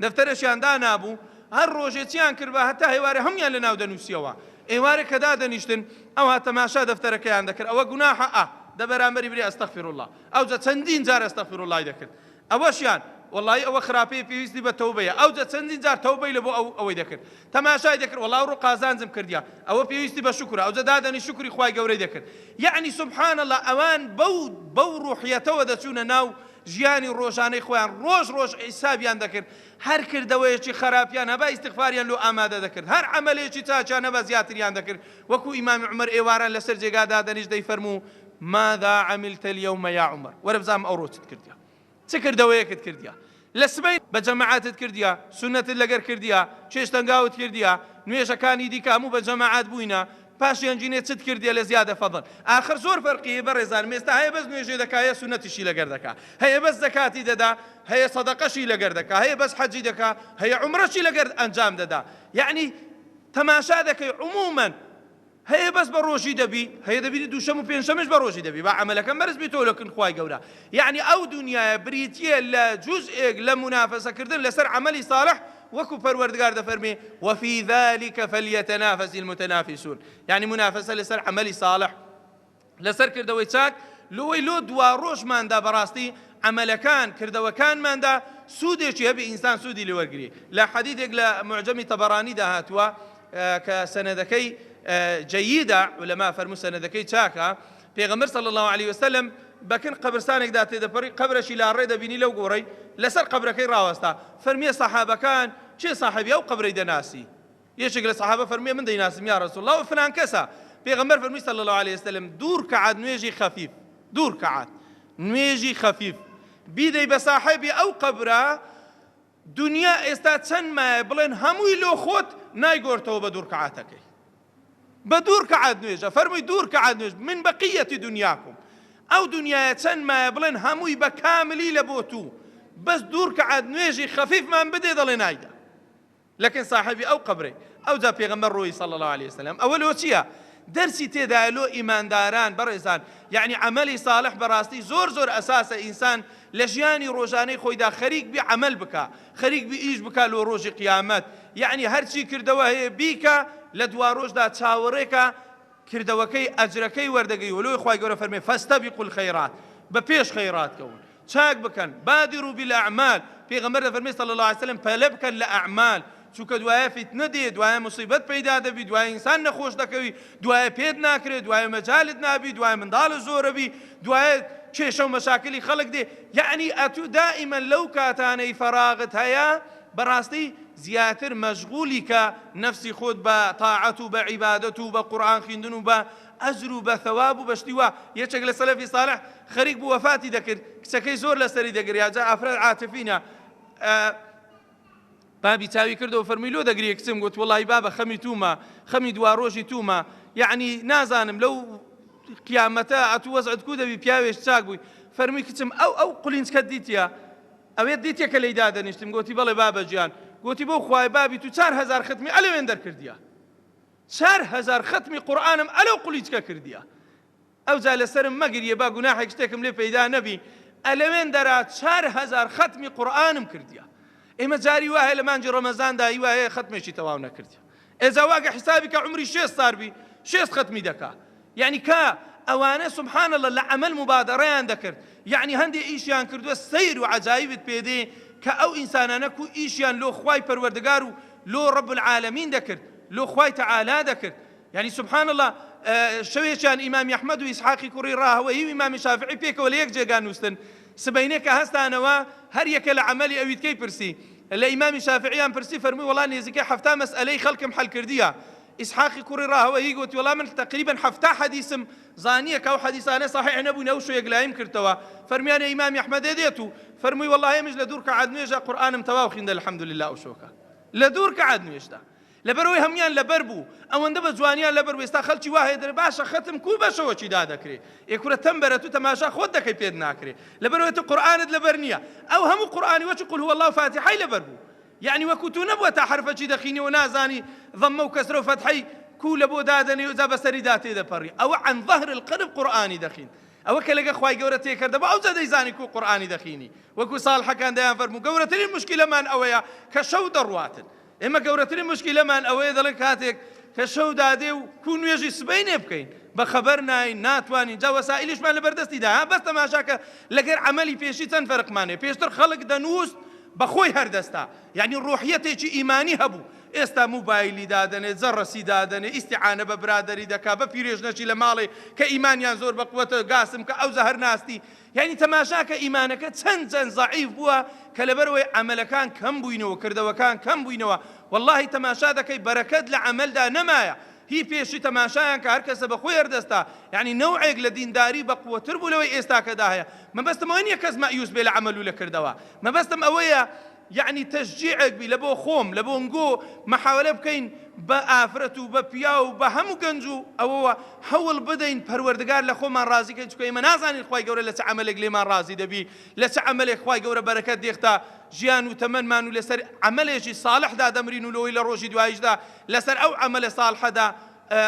دەفتەرەشیاندا نابوو هەر ڕۆژێ چیان کرد بە هەتا هێوارە هەمویان لە ناو دەنووسیەوە ئێوارە کە دادەنیشتن ئەوها تەماشا دەفتەرەکەیان دەکرد ئەوە گوناحە دەبەرامبەری بری ئەستەغفر الله ئەوجا چەندین جار ئەستەغفر الله دەکرد ئەوەشیان والله ئەوە خراپەیە پێویستی بە تەوبەیە ئەوجا چەندین جار تەوبەی لە بۆ ئەوەی دەکرد تەماشای دەکرد والله ڕوو قازانجم کردیا ئەوە پێویستی بە شکرە ئەوجا دادەنی شکری خوای گەورەی دەکرد یعنی سبحان الله ئەوان بەو ڕوحیەتەوە دەچوونە ناو ژیانی ڕۆژانەی خۆیان ڕۆژ حیسابیان دەکرد هەر کردەوەیەکی خراپیان هەبا ئیستیغفاریان لۆ ئامادە دەکرد هەر عەمەلێکی چاچیان هەبا زیاتریان دەکرد وەکو ئیمامی عومەر ئێواران لەسەر جێگادا دەنیشت دەیفەرموو ماذا عملت اليوم يا عمر وەرە بزانم ئەو ڕۆچت کردیا چ کردەوەیەکت کردیا لە سبەی بە جەماعەتت کردیا سونەتت لەگەر کردیا چێشتەنگاوت کردیا نوێژەکانی دیکە هەموو بە جەماعەت بووینە پاشیان جینێ چت کردیا لە زیادە فەضل ئاخر زۆر فەرقیە بەڕێزانم ئێستا هەیە بەس نوێژێ دەکا هەیە سونەتیشی لەگەر دەکا هەیە بەس زەکاتی دەدا هەیە سەدەقەشی لەگەر دەکا هەیە بەس حەجی دەکا هەیە عومرەشی لەگەر ئەنجام دەدا یعنی تەماشا دەکەی عموماً هەیە بەس بە ڕۆژی دەبی هەیە دەبی دووشەم و پێنجشەمش بە ڕۆژی دەبی با عەمەلەکەم بەرز بیتەوە لەکن خوای گەورە یعنی ئەو دنیایە بریتیە لە جوزئێک لە منافەسەکردن لەسەر عەمەلی ساڵح وەکو پەروەردگار دەفەرمێ وفي ذلك فليتنافس المتنافسون يعني منافسة لەسەر عەمەلی ساڵح لەسەر کردەوەی چاک لۆی لۆ دوا ڕۆژماندا بەڕاستی عەمەلەکان کردەوەکانماندا سوودێکی هەبێ ئینسان سوودی لێوەرگری لە حەدیثێک لە معجەمی تەبەرانیدا هاتووە کە سەنەدەکەی جيدة علماء فرموا سندكي تاكا پیغمبر صلى الله عليه وسلم بكن قبرستانك دات دبري قبرشي لا ريد بيني لو قوري لسر قبركي راوستا فرمي صحابه كان شي صاحبي او قبري دناسي يشغل الصحابه فرمي من ديناس يا رسول الله وفلان كسا پیغمبر فرمي صلى الله عليه وسلم دور كعد نويجي خفيف دور كعد نويجي خفيف بيدي بصاحبي او قبره دنيا استاتسن ما بلين هموي لو خود نايغورتو بدور كعاتك بدور كعاد نويجا فرمي دور كعاد نويجا من بقية دنياكم أو دنيا تن ما يبلن هموي بكاملي لبوتو بس دور كعاد نويجي خفيف ما بدي ضل نايدا لكن صاحبي أو قبري أو ذا بيغمبر روي صلى الله عليه وسلم أول وشيا درسي تدالو إيمان داران برزان يعني عملي صالح براستي زور أساس إنسان لجياني روجاني خويدا خريق بعمل بكا خريق بإيش بكا لو روج قيامات يعني هرشي كردوا هي بيكا لە دوا ڕۆژدا چاوەڕێکە کردەوەکەی ئەجرەکەی وەردەگەی وەلۆی خوای گەورە فەرمێ فەستەبیقوا الخەیرات بە پێش خەیراتکەون چاک بکەن بادروا بالأعمال پێغەمبەر دەفەرمێ صلی الله عليه وسلم پەلە بکەن لە ئەعمال چونکە دوایە فیتنە دێ دوایە موسیبەت پەیدا دەبی دوایە ئینسان نەخۆش دەکەوی دوایە پێت ناکرێت دوایە مەجالت نابی دوایە منداڵت زۆرەبی دوایە کێشە و مەشاکلی خەڵک دێ یعنی ئەتوو دائیمەن لەو کاتانەی فەراغت هەیە بەڕاستی زیاتر مەشغولی کە نفسی خۆت بە تاعەت و بە عیبادەت و بە قورئان خوێندن و بە ئەجر و بە ثەواب و بە شتی وا یەکێک لە سەلەفی ساڵح خەریک بوو وەفاتی دەکرد کچەکەی زۆر لەسەری دەگریا جا ئافراد عاتفینە بابی چاوی کردەوە فەرمووی لۆ دەگری کچم گوت وەڵی بابە خەمی تومە خەمی دوا ڕۆژی تومە یعنی نازانم لەو قیامەتە ئەتوو وەزعت کو دەبی پیاوێش چاک بووی فەرمووی کچم ئەو قولینچکەت دیتیە ئەوێت دیتە کە لەی دادەنیشتم گوتی بەڵێ بابە گیان گوتی بۆ خوای بابی تو 4000 ختمی ئەلەوێن دەرکردیە 4000 ختمی قورئانم ئەلەو قولیچکە کردیە ئەوجا لەسرم مەگریە با گوناحێک شتێکم لێ پەیدا نەبی ئەلەوێن دەرا 4000 ختمی قورئانم کردیە ئێمە جاری وایە لە مانجی ڕەمەزاندا وایە ختمێکی تەواو نەکردیە ئێجا واگە حسابی کە عمری 6 ساڵ بی 6 ختمی دەکا یعنی کە ئەوانە سبحان الله لە عەمەل مبادەڕەیان دەکرد یعنی هەندێک ئیشیان کردووە سەیر و عەجایبت پێدێ کە ئەو ئینسانانە کو ئیشیان لۆ خوای پەروەردگار و لۆ رب العالمین دەکرد لۆ خوای تەعالا دەکرد یعنی سبحان الله شەوێکیان ئیمامی ئەحمەد و ئیسحاقی کوڕی ڕاهەوەیی و ئیمامی شافعی پێکەوە لە یەک جێگا نووستن سبەینێ کە هەستانەوە هەر یەکە لە عەمەلی ئەویت کەی پرسی لە ئیمامی شافعیان پرسی فەرمووی وەڵا نێزیکەی 7 مەسئلەی خەڵکم حەل کردیە ئیسحاقی کوڕی ڕاهەوەیی گوتی وەڵا من تقریبا 7 حەدیثم زانیە کە ئەو حەدیثانە صحیح نەبوون ئەو شوێک لایم کردەوە فەرمیانە ئیمامی ئەحمەد دێت و فەرمووی وەڵا ئێمەش لە دوور کەعاد نوێژە قورئانم تەواو خوێندە الحەمدولله ئەو شۆکە لە دوور کەعاد نوێژدا لەبەرەوەی هەمویان لەبەر بوو ئەوەندە بە جوانیان لەبەر بوو ئێستا خەڵکی وایە دەرێ باشە ختم کوو بەشەوەکی دادەکرێ ئێکورە تەمبەرە تو تەماشا خۆت دەکەی پێت ناکرێ لەبەرەوەی تو قورئانت لەبەر نییە ئەو هەموو قورئانی وەچ قل هو الله فاتحەی لەبەر بوو يعني وەکو تو نەبووە تا حرفەکی دەخینی و نازانی ضەممە و کەسرە و فەتحەی کوو لە بۆ دادەنێ و جا بەسەری دا تێدەپەڕی ئەوە عن ظهر القلب قورئانی دەخین ئەوە کە لەگە خوای گەورە تێکردەوە ئەو جا دەیزانی کوو قورئانی دەخینی وەکو ساڵحەکان دەیان فەرموو گەورەترین موشکیلەمان ئەوەیە کە شەو دەڕواتن ئێمە گەورەترین موشکیلەمان ئەوەیە دەڵێن کاتێک کە شەو دادێ و کوو نوێژی سبەی نێ بکەین بە خەبەر ناین ناتوانین جا وەسائلیشمان لەبەردەستیدا بەس تەماشاکە لەگەر عەمەلی پێشی چەند فەرقمانێ پێشتر خەڵک دەنووست بەخۆی هەردەستا یعنی ڕوحیەتێکی ئیمانی هەبوو ئێستا موبایلی دادەنێ جەڕەسی دادەنێ ئیستیعانە بە برادەری دەکا بە پیرێژنەکی لە ماڵێ کە ئیمانیان زۆر بەقوەتە گاسم کە ئەو زەهەر ناستی یعنی تەماشاکە ئیمانەکە چەند ضعیف بووە کە لەبەرەوەی عەمەلەکان کەم بووینەوە کردەوەکان کەم بووینەوە واللهی تەماشا دەکەی بەرەکەت لە عەمەلدا نەمایە هی پێشی تەماشایان کە هەر کەسە بەخۆی هەردەستا یعنی نەوعێک لە دینداری بەقوەتر بوو لەوەی ئێستاکەدا هەیە مەبەستم ئەوە نییە کەس مەعیوس بێ لە عەمەل و لە کردەوە مەبەستم ئەوەیە يعني تشجيعك بي لبو خوم لبو نقو محاولة بكين بآفرت وببيا وبهم جنجو أو حول بدين پروردگار لخو من راضي كن شكو إيمان نازاني الخواي جورا لسعملك لي من راضي دبي لسعملك خواي جورا بركات ديختا جيان وتمن مانو لسر عملش صالح دا دمرين ولو إلى روجي دوايج دا لسر أو عمل صالح دا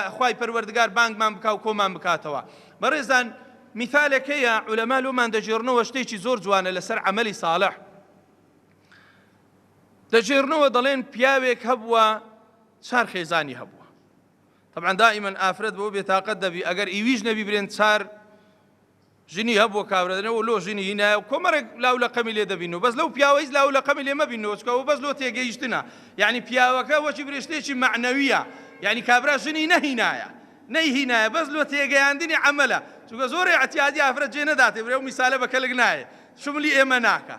خواي پروردگار بانگ من بكا وكو من بكاتوا برزان مثالك هي علماء لو من دجيرنو وشتيشي زور جوانا لسر عملي صالح دەژێرنەوە دەڵێن پیاوێک هەبووە چار خێزانی هەبووە طبعا دائما ئافرەت بۆ بێتاقەت دەبی ئەگەر ئیویش نەبی برێن چار ژنی هەبووە کابرادنەوە لۆ ژنی هینایە و کۆمەڕێک لاو لە قەمی لێ دەبینەوە بەس لەو پیاوەیز لاو لە قەمی لێ مەبینەوە چکەوە بەس لۆ تێگەیشتنە یعنی پیاوەکە وەچی برێشتێکی معنەویە یعنی کابرا ژنی نەهینایە نەیهینایە بەس لۆ تێگەیاندنی عەمەلە چونکە زۆر اعتیادی ئافرەت جێ نەداتێ برێ و میسالە بە کەلک نایە شملی ئێمە ناکە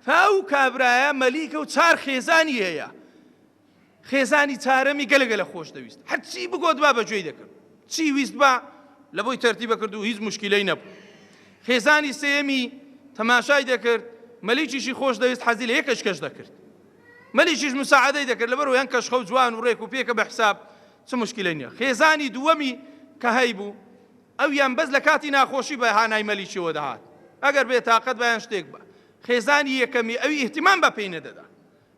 فاو کابرایە مەلیکە و چار خێزانی هەیە خێزانی چارەمی گەلەگەلە خۆش دەویست هەرچی بگۆت با بەگوێی دەکرد چی ویست با لە بۆی تەرتیبە کرد و هیچ مشکلەی نەبوو خێزانی سێمی تەماشای دەکرد مەلیکیشی خۆش دەویست حەزی لە یەکەش کەش دەکرد مەلیکیش مساعدەی دەکرد لەبەرەوەی هەن کەشخە و جوان و ڕێک و پێکە بە حساب چ مشکلەی نییە خێزانی دووەمی کە هەیبوو ئەویان بەس لە کاتی ناخۆشی بە هانای مەلیکیەوە دەهات ئەگەر بێتاقەت بەیان شتێک بە خێزانی یەکەمی ئەوی ئیهتیمام بە پێی نەدەدا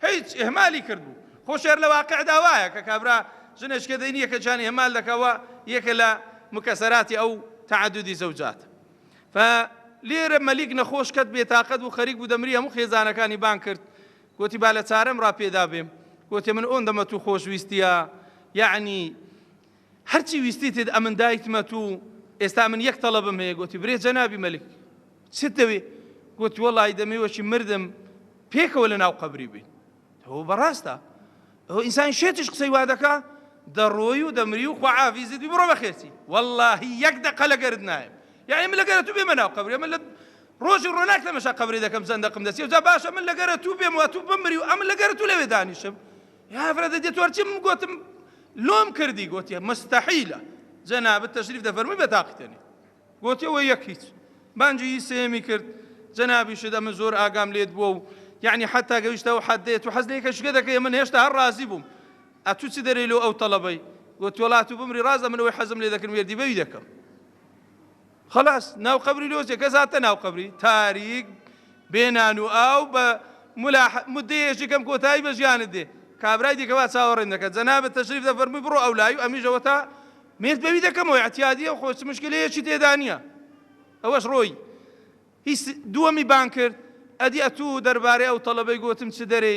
هیچ ئێهمالی کردبوو خۆشێر لە واقعدا وایە کە کابرا ژنێشکە دەینیە کە جانی هەمال دەکەوە یەکە لە مکەسەراتی ئەو تعددی زەوجات فلێرە مەلیک نەخۆش کەت بێتاقەت و خەریک بوو دەمری هەموو خێزانەکانی بان کرد گوتی با لە چارەم ڕاپێدا بێم گوتی من ئۆندەمە تو خۆشویستیە یعنی هەرچی ویستیت ئەمن دایکمە تو ئێستا من یەک تەڵەبم هەیە گوتی برێ جەنابی مەلیک چت دەوێ گوتی وەڵی دەمەوەشی مردم پێکەوە لە ناو قەبری بین ئەوە بەڕاستە ئەوە ئینسان شێتش قسەی وا دەکا دەڕۆی و دەمری و خوعافیزت بی بڕۆ بەخێرچی وەڵاهی یەک دەقە لەگەرت نایەم یعنی من لەگەرە تو بێمە ناو قەبری من لە ڕۆژی ڕۆناک لەمەشا قەبری دەکەم زەندەقم دەستی و جا باشە من لەگەرە تو بێم و تو بمری و ئەم لەگەرە تو لەوێ دانیشم یا فرەدە دێت وەرچی من گوتم لۆم کردی گوتی مستەحیلە جەنابەت تەشریف دەفەرمووی بەتاقیتەنی گوتی ئەوە یەک هیچ بانجی سێمی کرد جەنابی شدا من زۆر ئاگام لێت بووە و یعنی حتا گەویشتەوە حەدێت و حەز لێ کەشگە دەکەی من هێشتا هەر ڕازی بووم ئەتوو چی دەرێ لۆ ئەو تەڵەبەی گوتی وڵات و بمری ڕازە من ئەوەی حەزم لێ دەکەم وێردی بەوی دەکەم خلاص ناو قەبری لۆزێ کەس هاتە ناو قەبری تاریک بێنان و ئاو بە مدەیەکی کەم کۆتایی بە ژیانت دێ کابرای دیکەوا چاوەڕێن دەکات جەنابەت تەشریف دەفەرمووی بڕۆ ئەو لای و ئەمیژەوە تا مێرد بەوی دەکەمەوە اعتیادیە و خۆش مشکلەیەکی تێدا نییە ئەوەش ڕۆی هیچ دووەمی بان کرد ئەدی ئەتوو دەربارەی ئەو تەڵەبەی گوتم چ دەرێ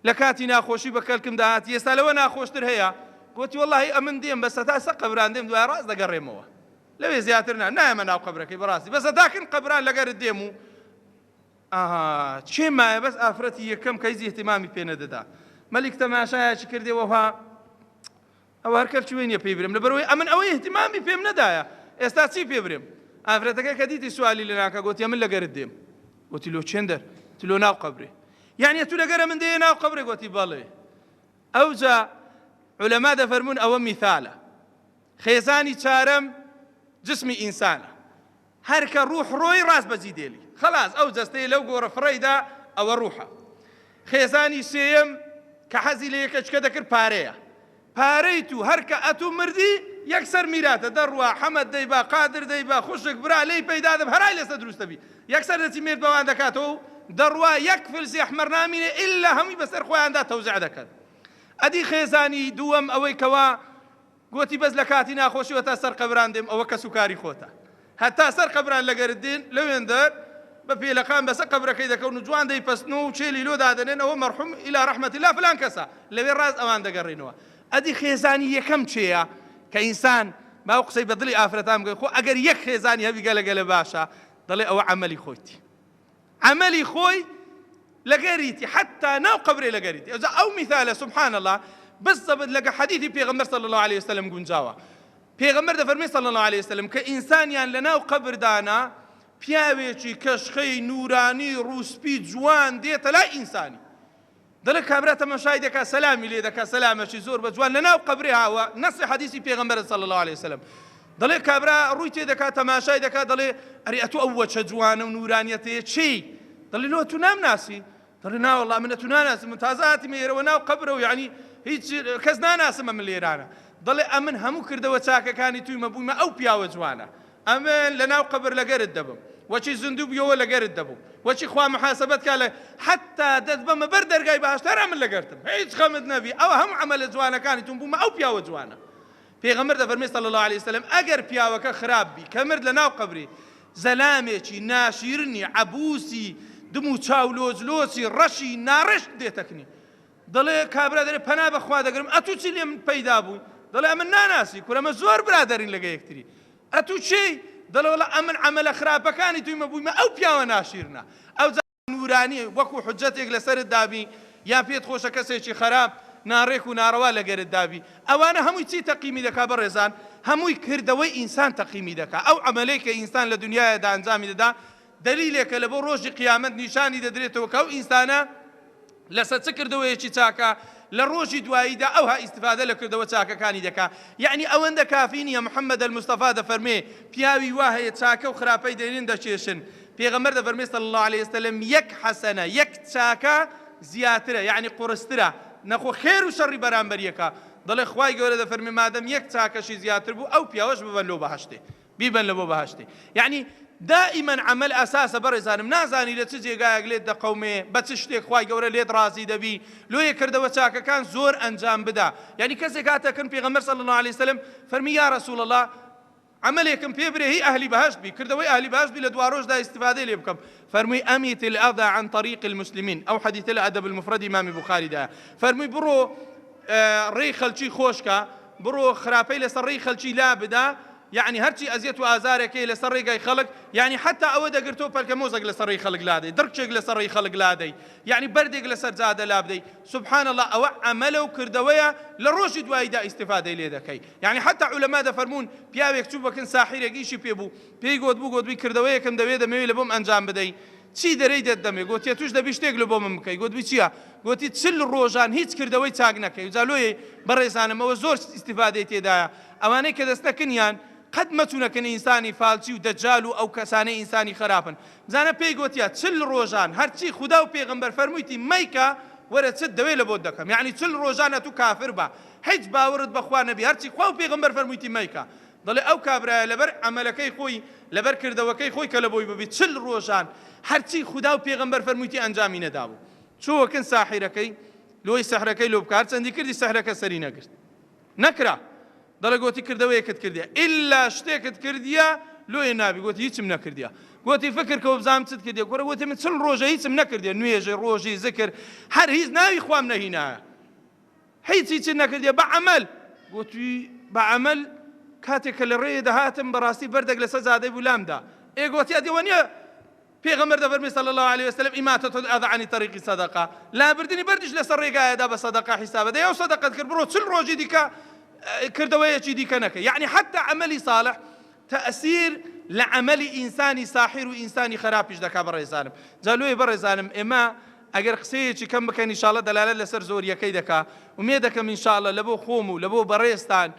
لە کاتی ناخۆشی بە کەلکم داهاتی ئێستا لەوە ناخۆشتر هەیە گوتی وەڵاهی ئەمن دێم بەسە تا سە قەبران دێم دوای ڕاست دەگەڕێمەوە لەوێ زیاتر نایەمە ناو قەبرەکەی بەڕاستی بەسە تاکن قەبران لەگەرت دێم و چێ مایە بەس ئافرەتی یەکەم کەیزی احتیمامی پێ نەدەدا مەلیک تەماشایەکی کردێەوەها ئەوە هەر کەرچی وێنیە پێی برم لەبەرەوەی ئەمن ئەوەی احتیمامی پێم نەدایە ئێستا چی پێ برێم ئافرەتەکە کە دیتی سوالی لە ناکە گوتی من لەگەرت دێم گوتی لۆ چێندەر تو لۆ ناو قەبرێ یعنی تو لەگەرە من دێ ناو قەبرێ گوتی بەڵێ ئەوجا علەما دەفەرمون ئەوە میثالە خێزانی چارەم جسمی ئینسانە هەر کە ڕوح ڕۆی ڕاست بەجی دێلی خلاص ئەو جەستەی لەو گۆڕە فڕەیدا ئەوە ڕوحە خێزانی سێیەم کە حەزی لە یەکەچکە دەکرد پارەیە پارەی تو هەرکە ئەتوو مردی یەکسەر میراتە دەڕوا حەمەد دەیبا قادر دەیبا خوشک برا لێی پەیدا دەب هەرای لەسەر دروستەبی یەکسەر دەچی مێرد بەوان دەکاتەوە دەڕوا یەک فلسی ئەحمەر نامینێ ئیلا هەمووی بەسەر خۆیاندا تەوزیع دەکەن ئەدی خێزانی دووەم ئەوەی کەوا گوتی بەس لە کاتی ناخۆشیوە تا سەر قەبران دێم ئەوە کە سوکاری خۆتە هەتا سەر قەبران لەگەرت دێن لەوێن دەر بە پێلەقان بەسەر قەبرەکەی دەکەون و جوان دەیپەستن و چێلی لۆ دادەنێن ئەوە مەرحوم ئیلا ڕەحمەت الله فلان کەسە لەوێ ڕاست ئەوان دەگەڕێنەوە ئەدی خێزانی یەکەم چێیە کە ئینسان باو قسەی بە دڵی ئافرەتان بگەی خۆ ئەگەر یەک خێزانی هەبی گەلەگەلە باشە دەڵێ ئەوە عەمەلی خۆیتی عەمەلی خۆی لەگەریتی حتا ناو قەبرێ لەگەریتی ئەو میثالە سبحان الله بالضبط لەگە حەدیثی پێغەمبەر صلی الله عليه وسلم گونجاوە پێغەمبەر دەفەرمێ صلی الله عليه وسلم کە ئینسانیان لە ناو قەبردانا پیاوێکی کەشخەی نورانی ڕووسپی جوان دێتە لای ئینسانی دەڵێ کابرا تەماشای دەکا سەلامی لێ دەکا سەلامەشی زۆر بە جوان لە ناو قەبرێ هاوە نەسی حەدیثی پێغەمبەر صلی الله عليه وسلم دەڵێ کابرا ڕووی تێ دەکا تەماشای دەکا دەڵێ ئەرێ ئەتۆ ئەو وەچە جوانە و نورانیەتەیە چی دەڵێ لۆ تو نامناسی دەڵێ نا وەڵڵا منە تو ناناسم من تازە هاتیمە ئێرەوە ناو قەبرە و یعنی هیچ کەس ناناسمە من لێرانە دەڵێ ئەمن هەموو کردەوە چاکەکانی توی مەبوویمە ئەو پیاوە جوانە ئەمن لە ناو قەبر لەگەرت دەبم وەچی زندوو بیەوە لەگەرت دەبوو وەچی خوا محاسبەت کا لە حتا دەست بەمە بەر دەرگای بەهەشتارا من لەگەرتم هیچ خەمت نەبی ئەوە هەموو عەمەلە جوانەکانی توم بوومە ئەو پیاوە جوانە پێغەمبەر دەفەرمێ صلی الله عليه وسلم ئەگەر پیاوەکە خراپ بی کە مرد لە ناو قەبری زەلامێکی ناشیرنی عەبوسی دم و چاولۆجلۆچی ڕەشی ناڕەش دێتەکنی دەڵێ کابرا دەرێ پەنا بەخوا دەگرم ئەتوو چی لێم پەیدا بووی دەڵێ من ناناسی کورەمە زۆر برادەرین لەگە یەکتری ئەتوو چی دەڵێ وەڵا ئەمن عەمەلە خراپەکانی توی مەبوویمە ئەو پیاوە ناشیرنە ئەو نورانی وەکو حجەتێک لەسەرت دابی یا پێت خۆشە کەسێکی خراپ ناڕێک و ناڕەوا لەگەرت دابی ئەوانە هەمووی چی تەقیمی دەکا بەڕێزان هەمووی کردەوەی ئینسان تەقیمی دەکا ئەو عەمەلەی کە ئینسان لە دنیایەدا ئەنجامی دەدا دلیلێکە لە بۆ ڕۆژی قیامەت نیشانی دەدرێتەوە کە ئەو ئینسانە لەسەر چ کردەوەیەکی چاکە لە ڕۆژی دواییدا ئەوها ئیستیفادە لە کردەوە چاکەکانی دەکا یعنی ئەوەندە کافی نییە محەممەد المستەفا دەفەرمێ پیاوی وا هەیە چاکە و خراپەی دەێنن دەچێشن پێغەمبەر دەفەرمێ صلی الله عليه وسلم یەک حەسەنە یەک چاکە زیاترە یعنی قورسترە نەخۆ خێر و شەڕی بەرامبەر یەکە دەڵێ خوای گەورە دەفەرمێ مادەم یەک چاکەشی زیاتر بوو ئەو پیاوەش ببەن لەو بەهەشتێ بیبەن لە بۆ بەهەشتێ یعنی دائما عمل ئەساسە بەڕێزانم نازانی لە چ جێگایەک لێت دەقەومێ بە چ شتێک خوای گەورە لێت ڕازی دەبی لۆیە کردەوە چاکەکان زۆر ئەنجام بدا یعنی کەسێک هاتەکەن پێغەمبەر صلی الله عليه وسلم فەرمی یا رسول الله عملێکم پێ برێ هی ئەهلی بەهەشت بی کردەوەی ئەهلی بەهەشت بی لە دوا ڕۆژدا ئیستیفادەی لێ بکەم فەرمووی ئەمیت الأذى عن طريق المسلمين ئەو حەدیثە لە ئەدەب المفرد ئیمامی بوخاریدا فەرمووی بڕۆ ڕێی خەڵکی خۆشکە بڕۆ خراپەی لەسەر ڕێی خەڵکی لا بدا يعني هرچی ئەزیەت و ئازارێکی لەسەر ڕێگای خەڵک يعني حتا ئەوە دەگرتەوە پەلکە مۆزێک لەسەر ڕێی خەڵک لادەی دڕکێک لەسەر ڕێی خەڵک لادەی يعني بەردێک لەسەر جادە لا بدەی سبحان الله ئەوە عەمەلە و کردەوەیە لە ڕۆژی دواییدا ئیستیفادەی لێ دەکەی يعني حتا عولەما دەفەرمون پیاوێک چوو بکن ساحیرێکیشی پێ بوو پێی گوتبووی کردەوەیەکم دەوێت لە بۆم ئەنجام بدەی چی دەرەی دەدەمێ گوتی توش دەبی شتێک لە بۆ من بکەی گوتبی چییە گوتی چل ڕۆژان هیچ کردەوەی چاک نەکەی جالۆیە بەڕێزانمەوە زۆر ئیستیفادەی تێدایە ئەوانەی کە دەست نەکەنیان قد مەتونەکەن ئینسانی فالچی و دەجال و ئەو کەسانەی ئینسانی خراپن بزانە پێی گوتیە چل ڕۆژان هەرچی خوددا و پێغەمبەر فەرموویتی مەیکە وەرە چت دەوێت لە بۆ دەکەم یعنی چل ڕۆژانە تو کافر بە هیچ باوەڕت بەخوا نەبی هەرچی خوا و پێغەمبەر فەرموویتی مەیکە دەڵێ ئەو کابرایە لەبەر عەمەلەکەی خۆی لەبەر کردەوەکەی خۆی کە لە بۆی ببی چل ڕۆژان هەرچی خوددا و پێغەمبەر فەرموویتی ئەنجامی نەدابوو چووەکن ساحیرەکەی لۆی سەحرەکەی لۆ بکار چەندی کردی سەحرەکە سەری نەگرت نەکرا دەڵێ گوتی کردەوەیەکت کردیە ئللا شتێکت کردیە لۆیە نابی گوتی هیچم نەکردیە گوتی فکر کە بزانم چت کردیە گۆرە گوتی من چل ڕۆژە هیچم نەکردیە نوێژە ڕۆژی زکر هەر هیچ ناوی خوام نەهینایە هیچ نەکردیە بە عەمەل گوتی بە عەمەل کاتێک کە لە ڕێیە دەهاتم بەڕاستی بەردێک لەسەر زادەی بولامدا گوتی ئەدیوە نییە پێغەمبەر دەفەرمێ صلی الله عليه وسلم ئیماتەة الأذى عن طريق صدقة لابردنی بەردیش لەسەر ڕێگایەدا بە سەدەقە حیسابە دەیە و سەدەقەت کرد بڕۆ چل ڕۆژی دیکە کردەوەیەکی دیکە نەکە یعنی حتا عەمەلی صالح تەئسیر لە عەمەلی ئینسانی ساحیر و ئینسانی خراپیش دەکا بەڕێزانم جالۆیە بەڕێزانم ئێمە ئەگەر قسەیەکی کەم بکەین ئینشاءڵڵا دەلالەت لەسەر زۆریەکەی دەکا ومێ دەکەم ئینشاءڵڵا لە بۆ خۆم و لە بۆ بەڕێستان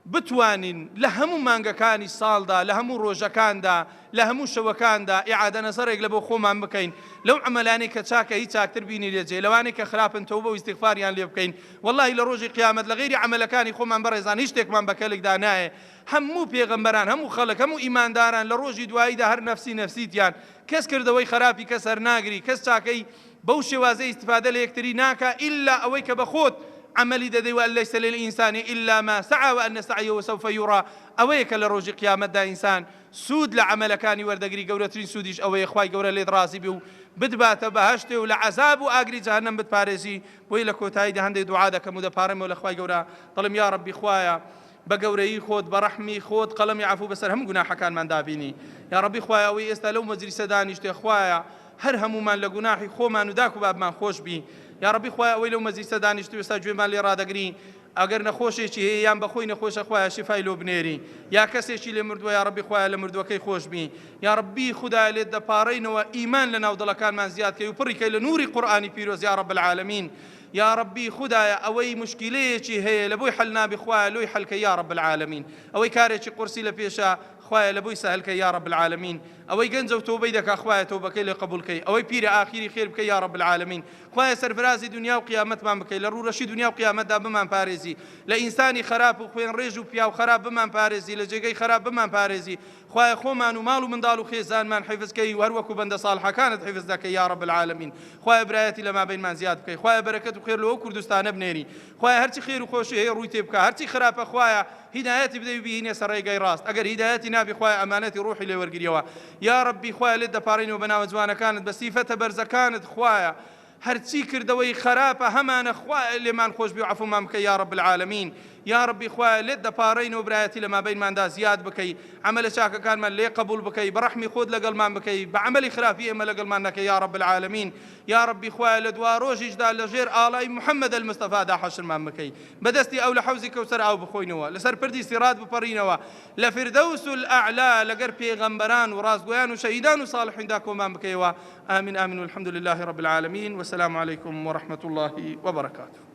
بتوانین لە هەموو مانگەکانی ساڵدا لە هەموو ڕۆژەکاندا لە هەموو شەوەکاندا ئیعادە نەزەرێک لە بۆ خۆمان بکەین لەو عەمەلانەی کە چاکە هیچ چاکتر بینی لێجێ لەوانەی کە خراپن تەوبە و ئیستیغفاریان لێ بکەین واللهی لە ڕۆژی قیامەت لە غەیری عەمەلەکانی خۆمان بەڕێزان هیچ شتێکمان بە کەلێکدا نایە هەموو پێغەمبەران هەموو خەڵک هەموو ئیمانداران لە ڕۆژی دواییدا هەر نەفسی نەفسیتیان کەس کردەوەی خراپی کەس هەرناگری کەس چاکەی بەو شێوازەی ئیستیفادە لە یەکتری ناکە ئیلا ئەوەی کە بە خۆت عملي ددي وأن ليس للإنسان إلا ما سعى وأن سعيه سوف يرى أويك لروج قيامة دا إنسان سود لعمل كان وردقري قورترين سوديش أوي إخواي قورة ليد راسي بيو بدبات بهشته ولعذاب وآقري جهنم بتبارزي ويلا كوتاي ده هندي دعاء كمودة بارم ولا إخواي قورة طلم يا ربي إخوايا بقوري خود برحمي خود قلم يعفو بسر هم جناح كان من دابيني يا ربي إخوايا وي استلو مجلس دانيش إخوايا هر همومان لجناحي خوما نداكو باب ما خوش بي يا ربي خويا ويلو مزيد دانيشتو يساجو مال رادقري اگر نخوشي هي يام بخوي نخوش خويا شفاي لو بنيري يا كسي لمردو يا ربي خويا لمردو كي خوش بي يا ربي خدا لد بارين وايمان لنا وضل كان من زياد كي يبرك لنور قراني بيروز يا رب العالمين يا ربي خدا اوي مشكلتي هي لبوي حلنا بخويا لو يحلك يا رب العالمين اوي كاريتي قرسي لبيشا خويا لبوي سهلك يا رب العالمين اوي جنزو توبيدك اخويا توبك لقبولك اوي بيري اخيري خير بك يا رب العالمين خويا سرفرازي دنيا وقيامت ما بك لرو رشي دنيا وقيامت دا بمان باريزي لانساني خراب وخوين ريجو بيا وخراب بمان باريزي لجيجي خراب بمان باريزي خويا خومان ومالو من دالو خيزان من حفظ كي وهروكو بند صالحه كانت حفظ ذاك يا رب العالمين خويا برايتي لما بين من زياد بك خويا بركه وخير لو كردستان بنيري خويا هرتي خير وخوشي هي رويتي بك هرتي خراب خويا هدايتي بدي بيني سراي راست اگر هدايتي نبي خويا امانتي روحي لي ورقريوا يا ربي خويا لد بارين وبناو زوانه كانت بسيفه برزه كانت خويا هرتي كردوي خرابه همان خويا اللي ما نخوش بيعفو مامك يا رب العالمين يا ربي خويا لد بارين وبرايتي لما بين ما دا زياد بكي عمل شاكا كان من لي قبول بكي برحمي خود لقل ما بكي بعملي خرافي اما لقل ما يا رب العالمين يا ربي خويا لدواروج جدال لغير آلاي محمد المصطفى دا حشر ما بكي بدستي او لحوزي كوثر او بخوينوا لسر بردي سيراد ببرينوا لفردوس الاعلى لقر بيغمبران ورازقويان وشهيدان وصالحين داكو ما بكي امين امين والحمد لله رب العالمين والسلام عليكم ورحمه الله وبركاته.